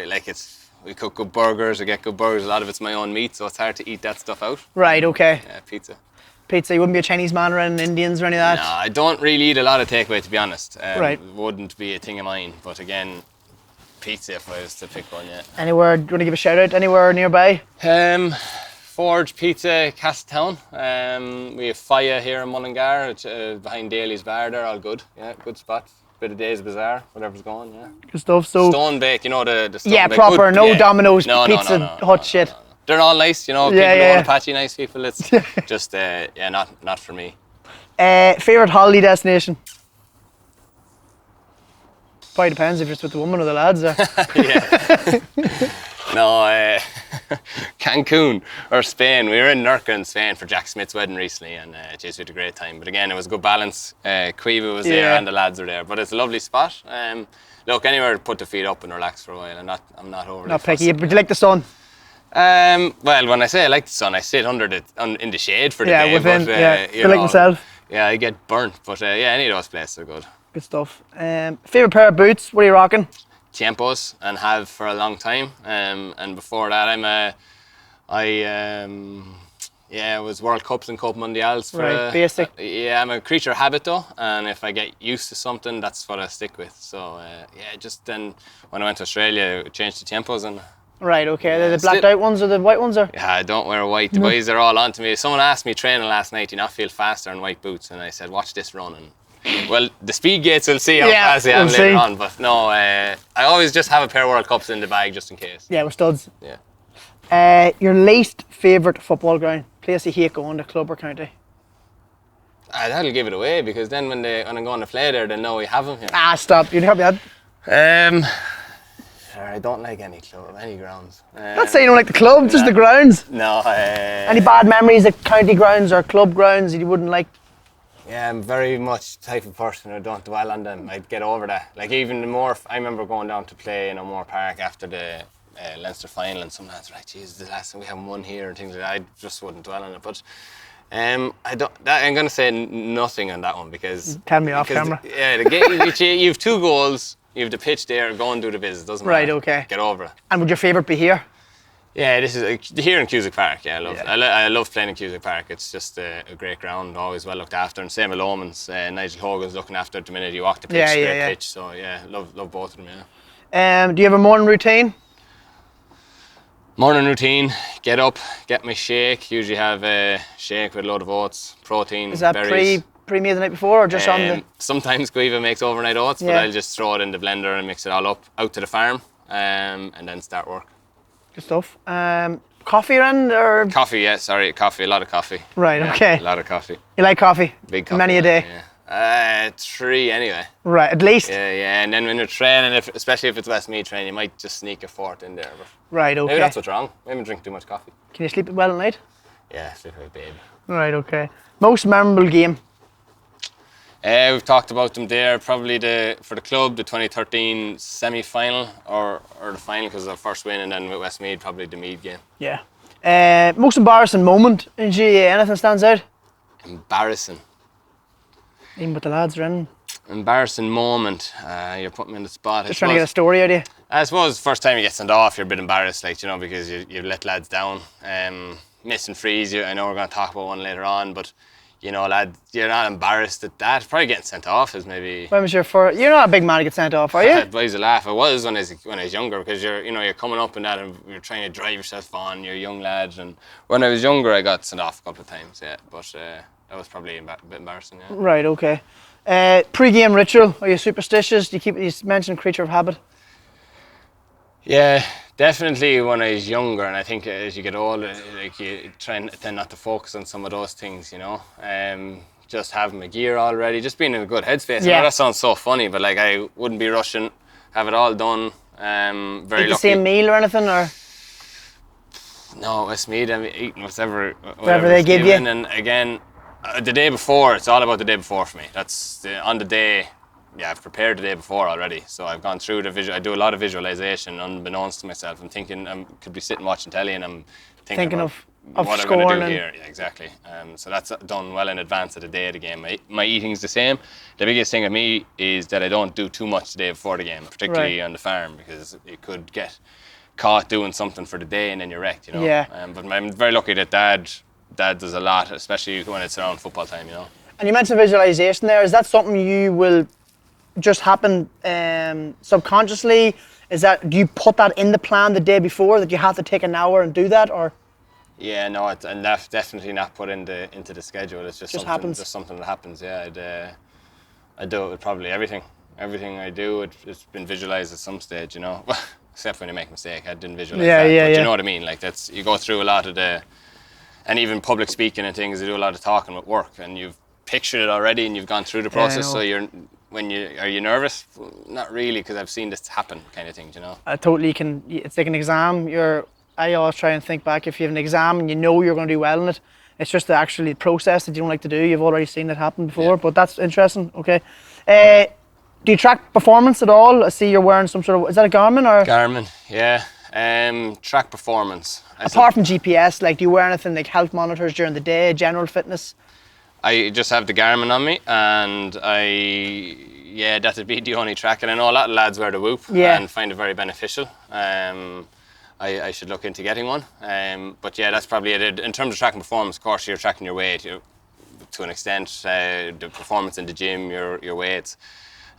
we cook good burgers, we get good burgers. A lot of it's my own meat, so it's hard to eat that stuff out. Right, okay. Yeah, pizza. Pizza, you wouldn't be a Chinese man around Indians or any of that? No, I don't really eat a lot of takeaway, to be honest. Right. It wouldn't be a thing of mine, but again, pizza if I was to pick one, yeah. Anywhere, do you want to give a shout out anywhere nearby? Forge Pizza, Castletown. We have Faya here in Mullingar, behind Daly's Bar there, all good. Yeah, good spot. bit of Days Bazaar, whatever's going, yeah. Good stuff. So Stone baked, you know the stone yeah, baked. proper, Good, no yeah. Domino's, No, Pizza Hut shit. no. They're all nice, you know, Yeah, people yeah. want Apache, nice people. It's just, yeah, not for me. Favourite holiday destination? Probably depends if you're with the woman or the lads. Yeah. No, Cancun or Spain. We were in Nurka in Spain for Jack Smith's wedding recently, and geez, we had a great time. But again, it was a good balance. Cueva was there and the lads were there, but it's a lovely spot. Look, anywhere to put the feet up and relax for a while. I'm not overly Not picky, fussy. but you like the sun? Well, when I say I like the sun, I sit in the shade for the day. Within, but, feel like myself. Yeah, I get burnt, but yeah, any of those places are good. Good stuff. Favourite pair of boots? What are you rocking? Tiempos, and have for a long time. And before that, I was World Cups and Copa Mundials. Basic. Yeah, I'm a creature of habit though, and if I get used to something, that's what I stick with. So just then when I went to Australia, I changed to Tiempos and. Right, okay. They're the blacked out ones or the white ones? Or? Yeah, I don't wear white. The boys are all onto me. Someone asked me training last night, do you not feel faster in white boots? And I said, watch this run. And well, the speed gates will see how fast they have later on. But no, I always just have a pair of World Cups in the bag just in case. Yeah, with studs. Yeah. Your least favourite football ground? Place you hate going to, club or county? That'll give it away, because then when I'm going to play there, they know we have them here. Ah, stop. You'd help me out. I don't like any grounds. Not saying you don't like the club, just the grounds. No. Any bad memories at county grounds or club grounds that you wouldn't like? Yeah, I'm very much the type of person who don't dwell on them. I'd get over that. Like even the more, I remember going down to play in O'Moore Park after the Leinster final, and some lads were like, "Geez, the last time we haven't won here," and things like that. I just wouldn't dwell on it. But I'm going to say nothing on that one because. Tell me off camera. Yeah, the game. You have 2 goals. You have the pitch there. Go and do the business. Doesn't matter. Right. Okay. Get over it. And would your favourite be here? Yeah, this is here in Cusack Park. Yeah, I love playing in Cusack Park. It's just a great ground, always well looked after. And same with Lomans. Nigel Hogan's looking after it the minute you walk the pitch. Great pitch. So yeah, love both of them. Yeah. Do you have a morning routine? Morning routine: get up, get my shake. Usually have a shake with a load of oats, protein, Is that berries. pre-meal the night before or just on the? Sometimes Guiva makes overnight oats, but I'll just throw it in the blender and mix it all up. Out to the farm, and then start work. Good stuff. Coffee around or? Coffee, yeah. Sorry, coffee. A lot of coffee. Right. Yeah, Okay. A lot of coffee. You like coffee? Big coffee. Many a day. Yeah. 3 anyway. Right, at least. Yeah. And then when you're training, especially if it's Westmeath training, you might just sneak a 4th in there. But right. Okay. maybe that's what's wrong. Maybe I drink too much coffee. Can you sleep well at night? Yeah, sleep like a babe. Right. Okay. Most memorable game? We've talked about them there. Probably for the club, the 2013 semi-final or the final, because it was our first win, and then with Westmeath, probably the Meath game. Yeah. Most embarrassing moment in GAA? Anything stands out? Embarrassing. Even with the lads running. Embarrassing moment. You're putting me on the spot. Just trying to get a story out of you. I suppose first time you get sent off, you're a bit embarrassed, because you've let lads down. Missing frees. I know we're going to talk about one later on, but lad, you're not embarrassed at that. Probably getting sent off is maybe. When was your first? You're not a big man to get sent off, are you? It was a laugh. I was when I was younger, because you're coming up and that, and you're trying to drive yourself on. You're a young lad, and when I was younger, I got sent off a couple of times. Yeah, but that was probably a bit embarrassing. Yeah. Right. Okay. Pre-game ritual. Are you superstitious? Do you mentioned creature of habit? Yeah, definitely when I was younger, and I think as you get older, like you tend not to focus on some of those things, just having my gear all ready, just being in a good headspace. Yeah. I know that sounds so funny, but like I wouldn't be rushing, have it all done. Very Eat lucky. the same meal or anything, or? No, Westmeath, I'm eating whatever they give you. And again, the day before, it's all about the day before for me. That's on the day. Yeah, I've prepared the day before already, so I've gone through I do a lot of visualization, unbeknownst to myself. I'm thinking, I could be sitting watching telly, and I'm thinking of what I'm scoring going to do here. Yeah, exactly. So that's done well in advance of the day of the game. My eating's the same. The biggest thing of me is that I don't do too much the day before the game, particularly on the farm, because you could get caught doing something for the day and then you're wrecked. Yeah. But I'm very lucky that Dad does a lot, especially when it's around football time. And you mentioned visualization there. Is that something you will just happen subconsciously? Do you put that in the plan the day before, that you have to take an hour and do that, or? Yeah, no, and that's definitely not put into the schedule. It's just something happens. Just something that happens. Yeah, I do it with probably everything. Everything I do, it's been visualized at some stage, you know. Except when you make a mistake, I didn't visualize Yeah, that. yeah, But yeah. you know what I mean? Like you go through a lot of and even public speaking and things, you do a lot of talking with work, and you've pictured it already, and you've gone through the process. So are you nervous? Not really, because I've seen this happen, kind of thing, you know. I totally can. It's like an exam. I always try and think back, if you have an exam and you know you're going to do well in it, it's just the actually process that you don't like to do. You've already seen it happen before, but that's interesting. Okay. Do you track performance at all? I see you're wearing some sort of, is that a Garmin or? Garmin, yeah. Track performance. Apart from GPS, like, do you wear anything like health monitors during the day, general fitness? I just have the Garmin on me, and that'd be the only track. And I know a lot of lads wear the Whoop and find it very beneficial. I should look into getting one. But yeah, that's probably it. In terms of tracking performance, of course, you're tracking your weight to an extent, the performance in the gym, your weights,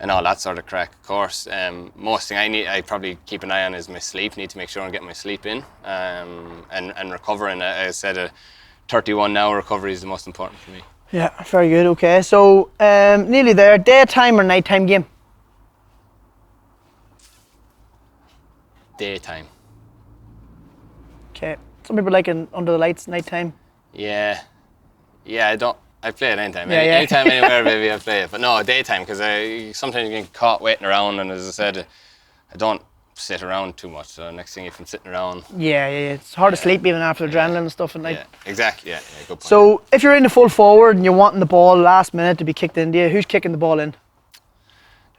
and all that sort of crack, of course. Most thing I probably keep an eye on is my sleep. Need to make sure I'm getting my sleep in, and recovering. I said a 31-hour recovery is the most important for me. Yeah, very good. Okay, so nearly there. Daytime or nighttime game? Daytime. Okay. Some people like it under the lights, nighttime. Yeah, I play it anytime. Yeah, Anytime, anywhere, baby, I play it. But no, daytime, because sometimes you get caught waiting around, and as I said, I don't sit around too much. So next thing, if I'm sitting around. Yeah. It's hard to sleep even after adrenaline and stuff at night. Yeah, exactly. Yeah, good point. So if you're in the full forward and you're wanting the ball last minute to be kicked into you, who's kicking the ball in?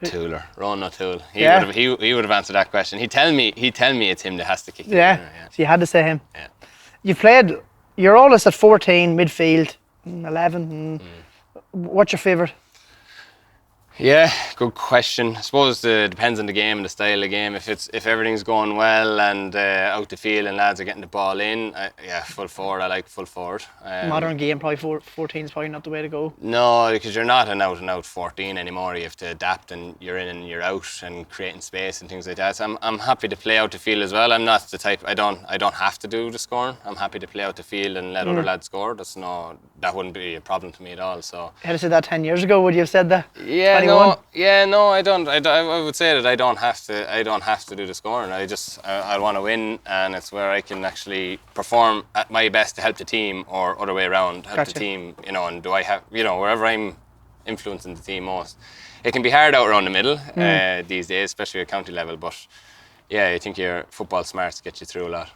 Tooler, Ron O'Toole. He would have answered that question. He'd tell me it's him that has to kick it in. Yeah. So you had to say him. Yeah. You're always at 14, midfield, 11. What's your favourite? Yeah, good question. I suppose it depends on the game and the style of the game. If everything's going well and out the field and lads are getting the ball in, full forward. I like full forward. Modern game, probably 14 is probably not the way to go. No, because you're not an out 14 anymore. You have to adapt, and you're in and you're out and creating space and things like that. So I'm happy to play out the field as well. I'm not the type. I don't have to do the scoring. I'm happy to play out the field and let other lads score. That wouldn't be a problem to me at all. So. Had I said that 10 years ago, would you have said that? Yeah. 21? No, I don't. I would say that I don't have to do the scoring. I want to win, and it's where I can actually perform at my best to help the team, or other way around, help the team. And do I have wherever I'm influencing the team most. It can be hard out around the middle these days, especially at county level. But yeah, I think your football smarts get you through a lot.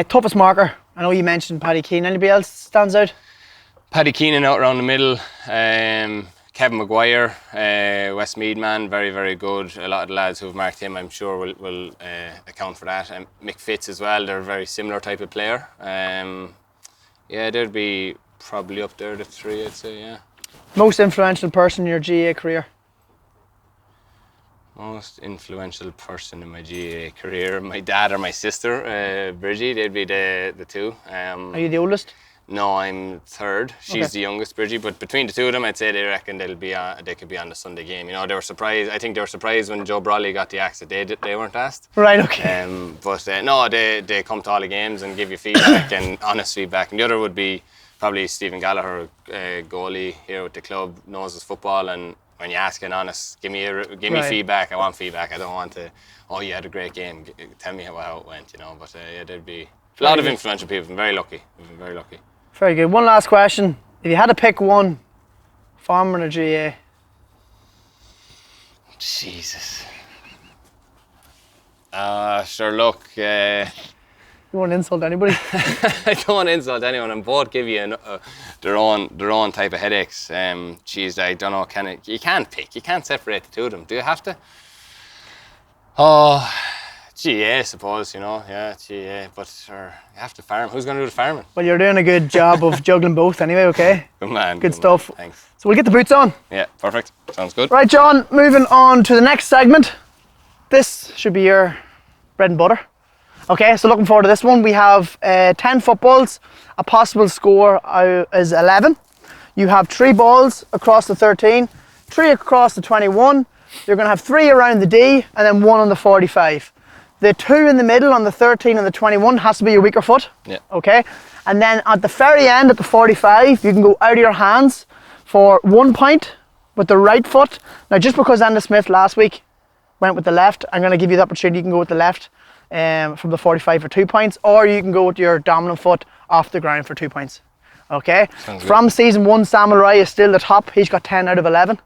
Toughest marker. I know you mentioned Paddy Keenan. Anybody else stands out? Paddy Keenan out around the middle. Kevin Maguire, Westmeath man, very, very good. A lot of the lads who have marked him, I'm sure, will account for that. And Mick Fitz as well, they're a very similar type of player. They'd be probably up there, the three, I'd say, yeah. Most influential person in your GAA career? Most influential person in my GAA career, my dad or my sister, Bridgie, they'd be the two. Are you the oldest? No, I'm third. She's the youngest, Bridgie. But between the two of them, I'd say they reckon they could be on the Sunday game. They were surprised. I think they were surprised when Joe Brawley got the axe that they weren't asked. Right. Okay. No, they come to all the games and give you feedback and honest feedback. And the other would be probably Stephen Gallagher, goalie here with the club, knows his football. And when you ask him honest, give me feedback. I want feedback. I don't want to. Oh, you had a great game. Tell me how it went. But there'd be a lot of influential people. I'm very lucky. Very good. One last question. If you had to pick one, farmer or GAA? Jesus. Sure, look. You won't insult anybody? I don't want to insult anyone, and both give you their own type of headaches. I don't know. You can't pick. You can't separate the two of them. Do you have to? Oh. GAA, I suppose, GAA, but you have to farm. Who's going to do the farming? Well, you're doing a good job of juggling both anyway, okay? Good man. Good stuff. Man. Thanks. So we'll get the boots on. Yeah, perfect. Sounds good. Right, John, moving on to the next segment. This should be your bread and butter. Okay, so looking forward to this one. We have 10 footballs. A possible score is 11. You have 3 balls across the 13, 3 across the 21. You're going to have 3 around the D and then 1 on the 45. The 2 in the middle on the 13 and the 21 has to be your weaker foot. Yeah. Okay. And then at the very end, at the 45, you can go out of your hands for 1 point with the right foot. Now, just because Andy Smith last week went with the left, I'm going to give you the opportunity. You can go with the left from the 45 for 2 points, or you can go with your dominant foot off the ground for 2 points. Okay? From season 1, Samuel Rai is still the top. He's got 10 out of 11.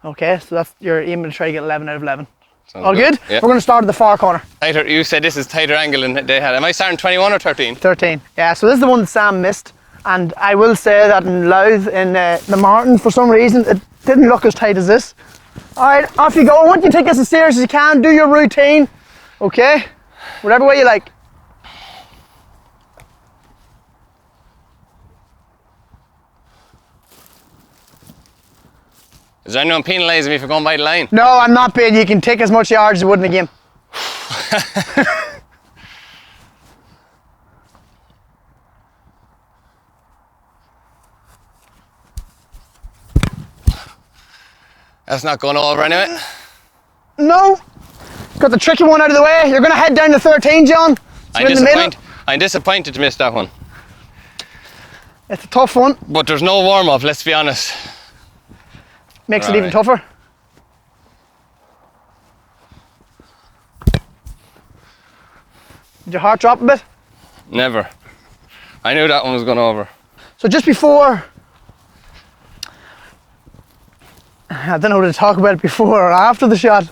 Okay, so that's you're aiming to try to get 11 out of 11. Sounds All good? Yep. We're going to start at the far corner. Tighter, you said this is tighter angle than they had. Am I starting 21 or 13? 13. Yeah, so this is the one that Sam missed. And I will say that in Louth, in the Martin, for some reason, it didn't look as tight as this. All right, off you go. I want you to take this as serious as you can. Do your routine, okay? Whatever way you like. Is there anyone penalising me for going by the line? No, I'm not paying. You can take as much yards as you would in a game. That's not going over anyway. No. Got the tricky one out of the way. You're going to head down to 13, John. So I'm disappointed to miss that one. It's a tough one. But there's no warm-up, let's be honest. Makes it even tougher. Did your heart drop a bit? Never. I knew that one was going over. So just before, I don't know whether to talk about it before or after the shot.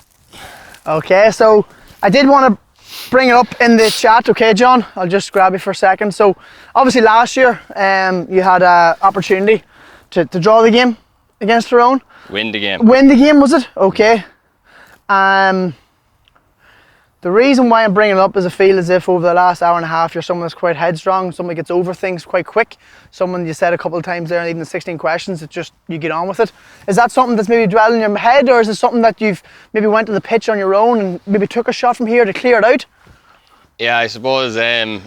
Okay, so I did want to bring it up in the chat, okay, John? I'll just grab you for a second. So obviously last year you had an opportunity to draw the game against Tyrone. Win the game. Win the game, was it? Okay. The reason why I'm bringing it up is I feel as if over the last hour and a half you're someone that's quite headstrong, someone that gets over things quite quick, someone you said a couple of times there, even the 16 questions, it's just you get on with it. Is that something that's maybe dwelling in your head, or is it something that you've maybe went to the pitch on your own and maybe took a shot from here to clear it out? Yeah, I suppose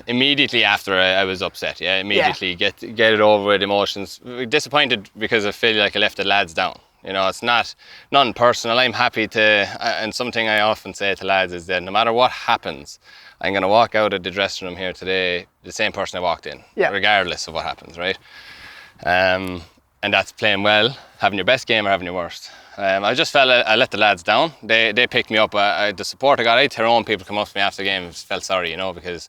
immediately after I was upset. Yeah, immediately get it over with, emotions. Disappointed because I feel like I left the lads down. You know, it's nothing personal. I'm happy to, and something I often say to lads is that no matter what happens, I'm going to walk out of the dressing room here today the same person I walked in, regardless of what happens, right? And that's playing well, having your best game or having your worst. I just felt I let the lads down. They picked me up. The support I got, I had Tyrone people come up to me after the game and felt sorry, you know, because,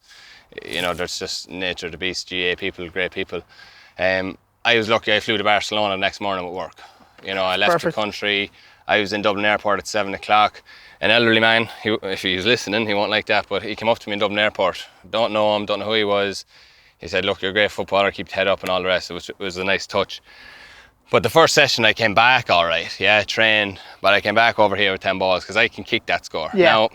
you know, there's just nature of the beast, GAA people, great people. I was lucky I flew to Barcelona the next morning with work. You know, I left the country. I was in Dublin Airport at 7 o'clock. An elderly man, if he was listening, he won't like that, but he came up to me in Dublin Airport. Don't know him, don't know who he was. He said, look, you're a great footballer, keep your head up and all the rest. It was a nice touch. But the first session I came back all right, trained, but I came back over here with 10 balls because I can kick that score. Yeah. Now,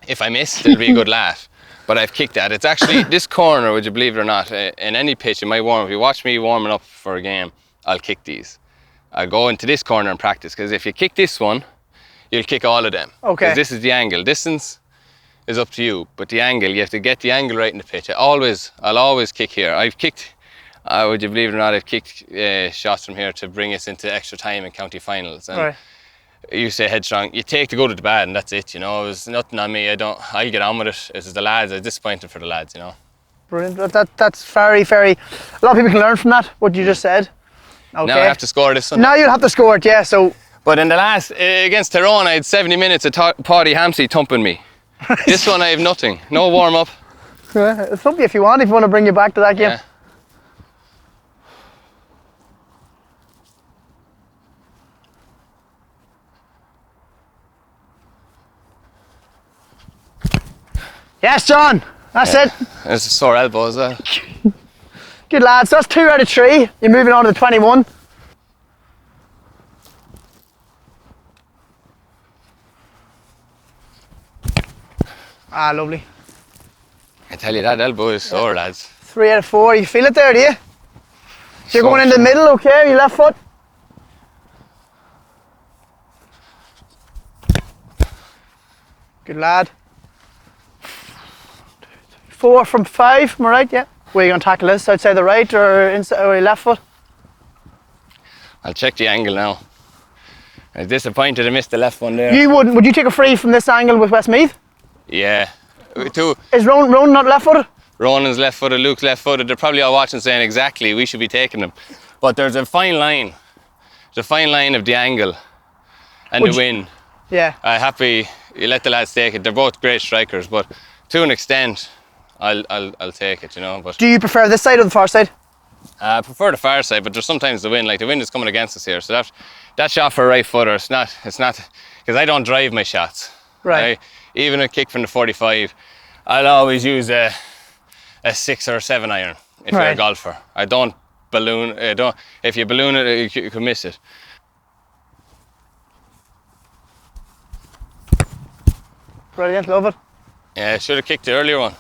if I missed, it'll be a good laugh. But I've kicked that. It's actually, this corner, would you believe it or not, in any pitch, in my warm-up, if you watch me warming up for a game, I'll kick these. I'll go into this corner and practice, because if you kick this one, you'll kick all of them. Okay. Because this is the angle. Distance is up to you, but the angle, you have to get the angle right in the pitch. I'll always kick here. I've kicked, would you believe it or not, I've kicked shots from here to bring us into extra time in county finals. And you say headstrong, you take the good with the bad, and that's it, you know. It was nothing on me. I'll get on with it. It's the lads. I was disappointed for the lads, you know. Brilliant. That's very, very, a lot of people can learn from that, what you just said. Okay. Now I have to score this one. Now you'll have to score it, yeah. So. But in the last, against Tyrone, I had 70 minutes of Paddy Hampsey thumping me. This one I have nothing, no warm up. It's something if you want to bring you back to that game. Yes, John, that's it. There's a sore elbow as well. Good lads, so that's 2 out of 3. You're moving on to the 21. Ah, lovely. I tell you, that elbow is sore, lads. 3 out of 4. You feel it there, do you? So you're going into the middle, okay? Your left foot. Good lad. 4 from 5, am I right? Yeah. Where are you going to tackle this? Outside the right or inside or your left foot? I'll check the angle now. I was disappointed I missed the left one there. You wouldn't. Would you take a free from this angle with Westmeath? Yeah. Is Ronan not left footed? Ronan's left footed, Luke's left footed. They're probably all watching saying exactly we should be taking them. But there's a fine line. the fine line of the angle and the wind. Yeah. I'm happy you let the lads take it. They're both great strikers, but to an extent, I'll take it, you know. But Do you prefer this side or the far side? I prefer the far side, but there's sometimes the wind. Like the wind is coming against us here, so that shot for a right footer, it's not because I don't drive my shots. Right. Even a kick from the 45, I'll always use a 6 or a 7 iron if you're a golfer. I don't balloon. If you balloon it, you can miss it. Brilliant, love it. Yeah, I should have kicked the earlier one.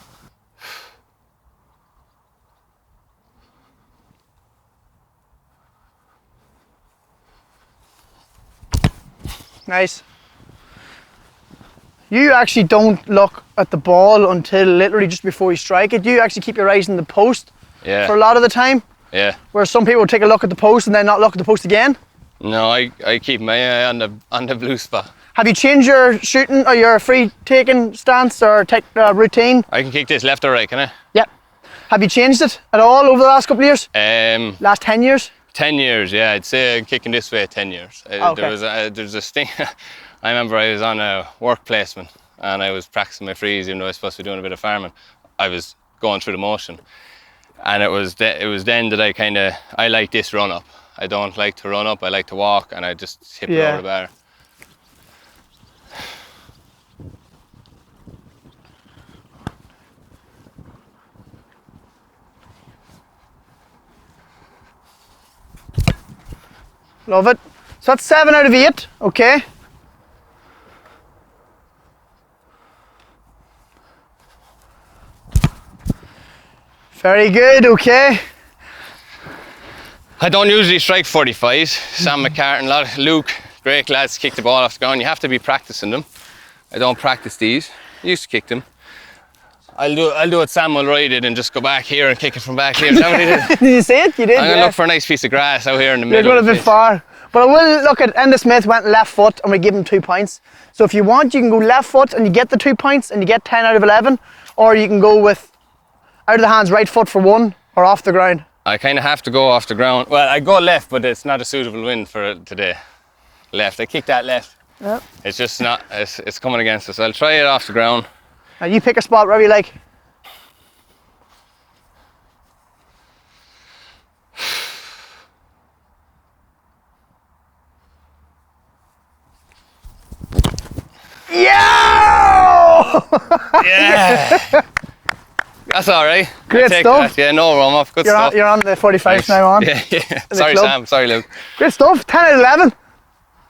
Nice. You actually don't look at the ball until literally just before you strike it. You actually keep your eyes on the post for a lot of the time. Yeah. Whereas some people take a look at the post and then not look at the post again. No, I keep my eye on the blue spot. Have you changed your shooting or your free taking stance or routine? I can kick this left or right, can I? Yep. Have you changed it at all over the last couple of years? Last 10 years? 10 years, yeah. I'd say I'm kicking this way 10 years. Okay. There's a sting. I remember I was on a work placement and I was practicing my frees, even though I was supposed to be doing a bit of farming. I was going through the motion. And it was then that I like this run up. I don't like to run up, I like to walk, and I just hip it over the bar. Love it. So that's 7 out of 8, okay. Very good, okay. I don't usually strike 45s. Sam McCartan, Luke, great lads kick the ball off the ground. You have to be practicing them. I don't practice these. I used to kick them. I'll do what Samuel Roy did and just go back here and kick it from back here. Is that what he did? Did you see it? You did. I'm going to look for a nice piece of grass out here in the middle. You're going a bit far. But I will look at Enda Smith went left foot and we give him 2 points. So if you want, you can go left foot and you get the 2 points and you get 10 out of 11. Or you can go with out of the hands right foot for 1 or off the ground. I kind of have to go off the ground. Well, I go left, but it's not a suitable wind for today. Left. I kick that left. Yep. It's just not, it's coming against us. I'll try it off the ground. Now you pick a spot wherever you like. Yeah! Yeah! That's all right. Great stuff. That. Yeah, no warm up. Good stuff. You're on the 45 now on. Yeah. Sorry, Sam. Sorry, Luke. Great stuff. 10 out of 11.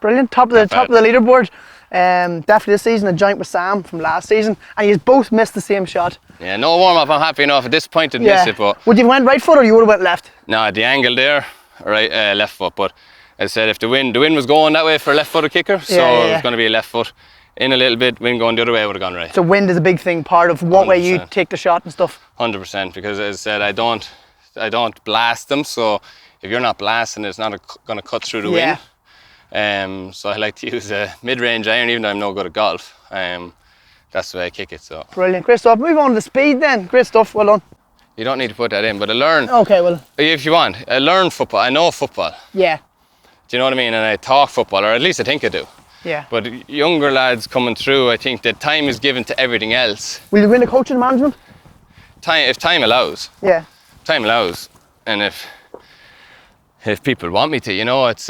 Brilliant. Top of the leaderboard. Definitely this season a joint with Sam from last season, and you both missed the same shot. Yeah, no warm up. I'm happy enough. Disappointed miss it, but would you have went right foot or you would have went left? No, the angle there, right, left foot. But as I said, if the wind was going that way for a left-footed kicker, so it was going to be a left foot. In a little bit, wind going the other way, I would have gone right. So wind is a big thing, part of what 100%. Way you take the shot and stuff. 100%, because as I said, I don't blast them. So if you're not blasting, it's not going to cut through the wind. So I like to use a mid-range iron, even though I'm no good at golf. That's the way I kick it. So brilliant, great stuff. Move on to the speed then. Great stuff. Well done. You don't need to put that in, but I learn. Okay, well. If you want, I learn football. I know football. Yeah. Do you know what I mean? And I talk football, or at least I think I do. Yeah. But younger lads coming through, I think that time is given to everything else. Will you win the coaching and management? If time allows. Yeah. Time allows, and if people want me to, you know, it's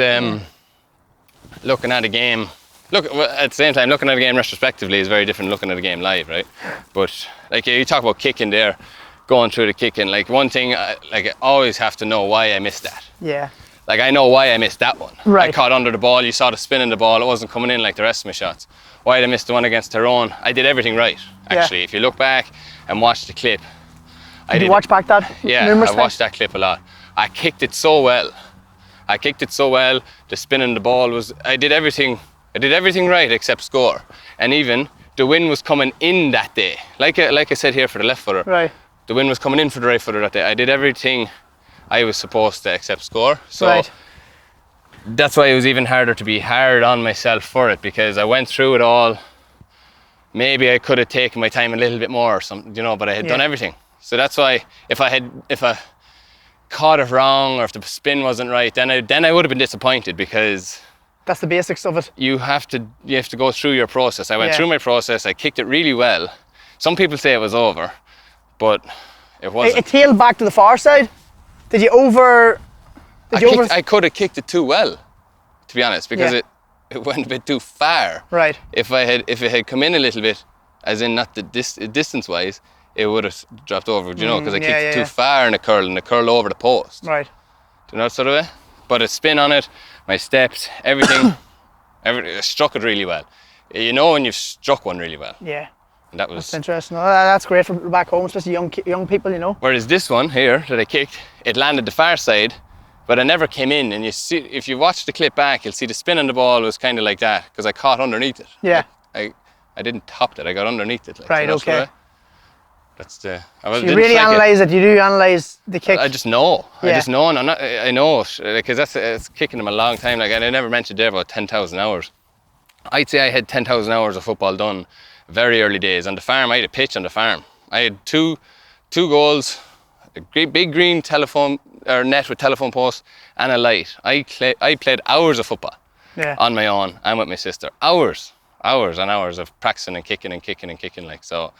looking at a game. At the same time, looking at a game retrospectively is very different than looking at a game live, right? But like you talk about kicking there, going through the kicking. Like one thing, I always have to know why I missed that. Yeah. Like I know why I missed that one. Right. I caught under the ball, you saw the spin in the ball, it wasn't coming in like the rest of my shots. Why did I miss the one against Tyrone? I did everything right, actually. If you look back and watch the clip. Did you watch back that? Yeah, I watched that clip a lot. I kicked it so well. The spin in the ball was, I did everything right except score. And even the wind was coming in that day. Like I said here for the left footer. Right. The wind was coming in for the right footer that day. I did everything I was supposed to except score. So that's why it was even harder to be hard on myself for it, because I went through it all. Maybe I could have taken my time a little bit more or something, you know, but I had done everything. So that's why if caught it wrong or if the spin wasn't right, then I would have been disappointed, because That's the basics of it. you have to go through your process. I went Yeah. through my process. I kicked it really well. Some people say it was over, but it wasn't. It tailed back to the far side. Did you over? I could have kicked it too well, to be honest, because Yeah. it went a bit too far. Right. If it had come in a little bit, as in not the distance wise, it would have dropped over. Do you know? Because I kicked it too far in a curl, and the curl over the post. Right. Do you know that sort of way? But a spin on it, my steps, everything, I struck it really well. You know when you've struck one really well. Yeah. And that was. That's interesting. Oh, that's great for back home, especially young people, you know. Whereas this one here that I kicked, it landed the far side, but I never came in. And you see, if you watch the clip back, you'll see the spin on the ball was kind of like that, because I caught underneath it. Yeah. Like, I didn't top it. I got underneath it. Like, Right. you know, Okay. sort of. That's the. So you really analyse it. You do analyse the kick. I just know. Yeah. I just know, and I know it, because it's kicking them a long time. Like, and I never mentioned there about 10,000 hours. I'd say I had 10,000 hours of football done very early days. On the farm, I had a pitch on the farm. I had two goals, a great big green net with telephone posts, and a light. I played hours of football on my own and with my sister. Hours and hours of practicing and kicking like so.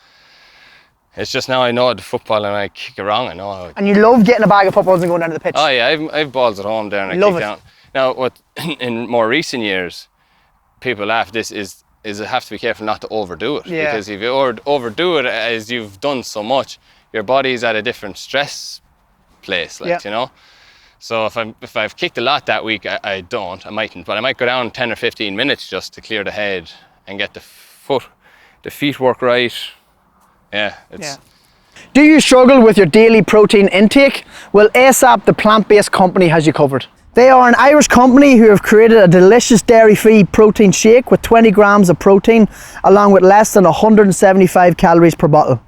It's just now I know the football, and I kick it wrong. I know how. And you love getting a bag of footballs and going down to the pitch. Oh yeah, I've balls at home there, and I Love kick it. down. Now, what in more recent years, people laugh. This is you have to be careful not to overdo it, Yeah. because if you overdo it, as you've done so much, your body's at a different stress place, like, Yeah. you know. So if I've kicked a lot that week, I mightn't, but I might go down 10 or 15 minutes just to clear the head and get the feet work right. Yeah, it's. Do you struggle with your daily protein intake? Well, ASAP, the plant-based company, has you covered. They are an Irish company who have created a delicious dairy-free protein shake with 20 grams of protein, along with less than 175 calories per bottle.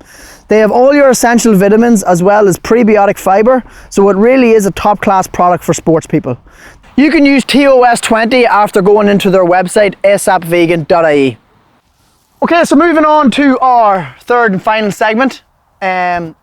They have all your essential vitamins as well as prebiotic fibre, so it really is a top-class product for sports people. You can use TOS20 after going into their website, asapvegan.ie. Okay, so moving on to our third and final segment. You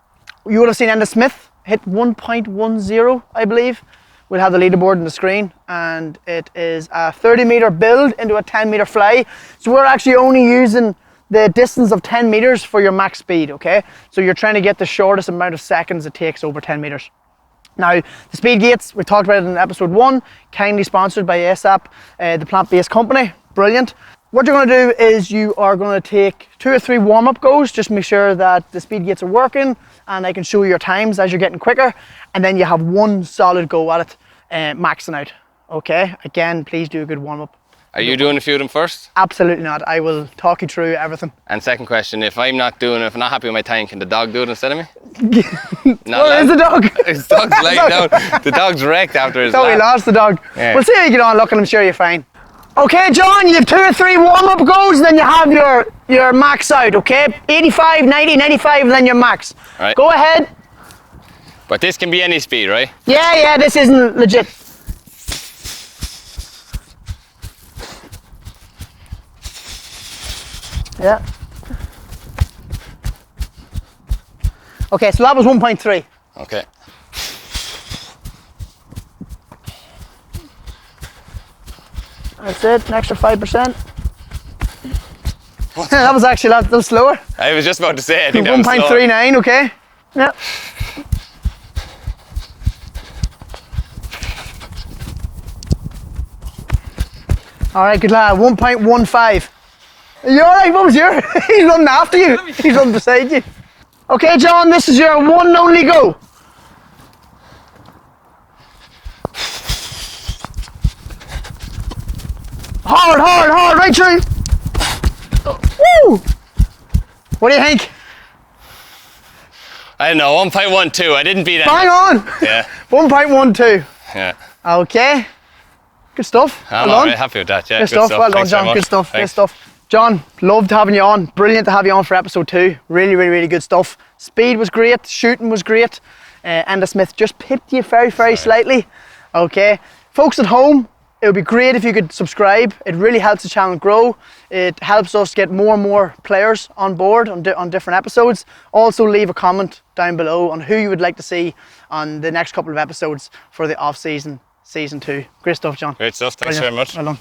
would have seen Enda Smith hit 1.10, I believe. We'll have the leaderboard on the screen, and it is a 30-metre build into a 10-metre fly. So we're actually only using the distance of 10 metres for your max speed, okay? So you're trying to get the shortest amount of seconds it takes over 10 metres. Now, the speed gates, we talked about it in episode 1, kindly sponsored by ASAP, the plant-based company. Brilliant. What you're going to do is you are going to take 2 or 3 warm-up goes, just make sure that the speed gates are working, and I can show you your times as you're getting quicker, and then you have one solid go at it, maxing out. Okay, again, please do a good warm-up. Are you doing a few of them first? Absolutely not. I will talk you through everything. And second question, if I'm not happy with my time, can the dog do it instead of me? Where is the dog? His dog's laying down. The dog's wrecked after his So we lap. lost the dog. Yeah. We'll see how you get on. Look, and I'm sure you're fine. Okay, John, you have 2 or 3 warm-up goes, and then you have your max out, okay? 85, 90, 95, and then your max. Right. Go ahead. But this can be any speed, right? Yeah, this isn't legit. Yeah. Okay, so that was 1.3. Okay. That's it, an extra 5%. That was actually a little slower. I was just about to say, I think that was slow. 1.39, okay. Yeah. All right, good lad, 1.15. Are you all right? What was your? He's running after you. He's running beside you. Okay, John, this is your one and only go. Hard, right through. Woo! What do you think? I don't know, 1.12. I didn't beat Hang anyone. on. Yeah. 1.12. Yeah. Okay. Good stuff. I'm Well all done. right, happy with that. Yeah. Good stuff. Well done, Thanks very John. much. Good stuff. Thanks. Good stuff. John, loved having you on. Brilliant to have you on for episode 2. Really good stuff. Speed was great. Shooting was great. Enda Smith just pipped you very slightly. Okay. Folks at home, it would be great if you could subscribe. It really helps the channel grow. It helps us get more and more players on board on different episodes. Also leave a comment down below on who you would like to see on the next couple of episodes for the off-season, season 2. Great stuff, John. Great stuff. Thanks very much. Well done.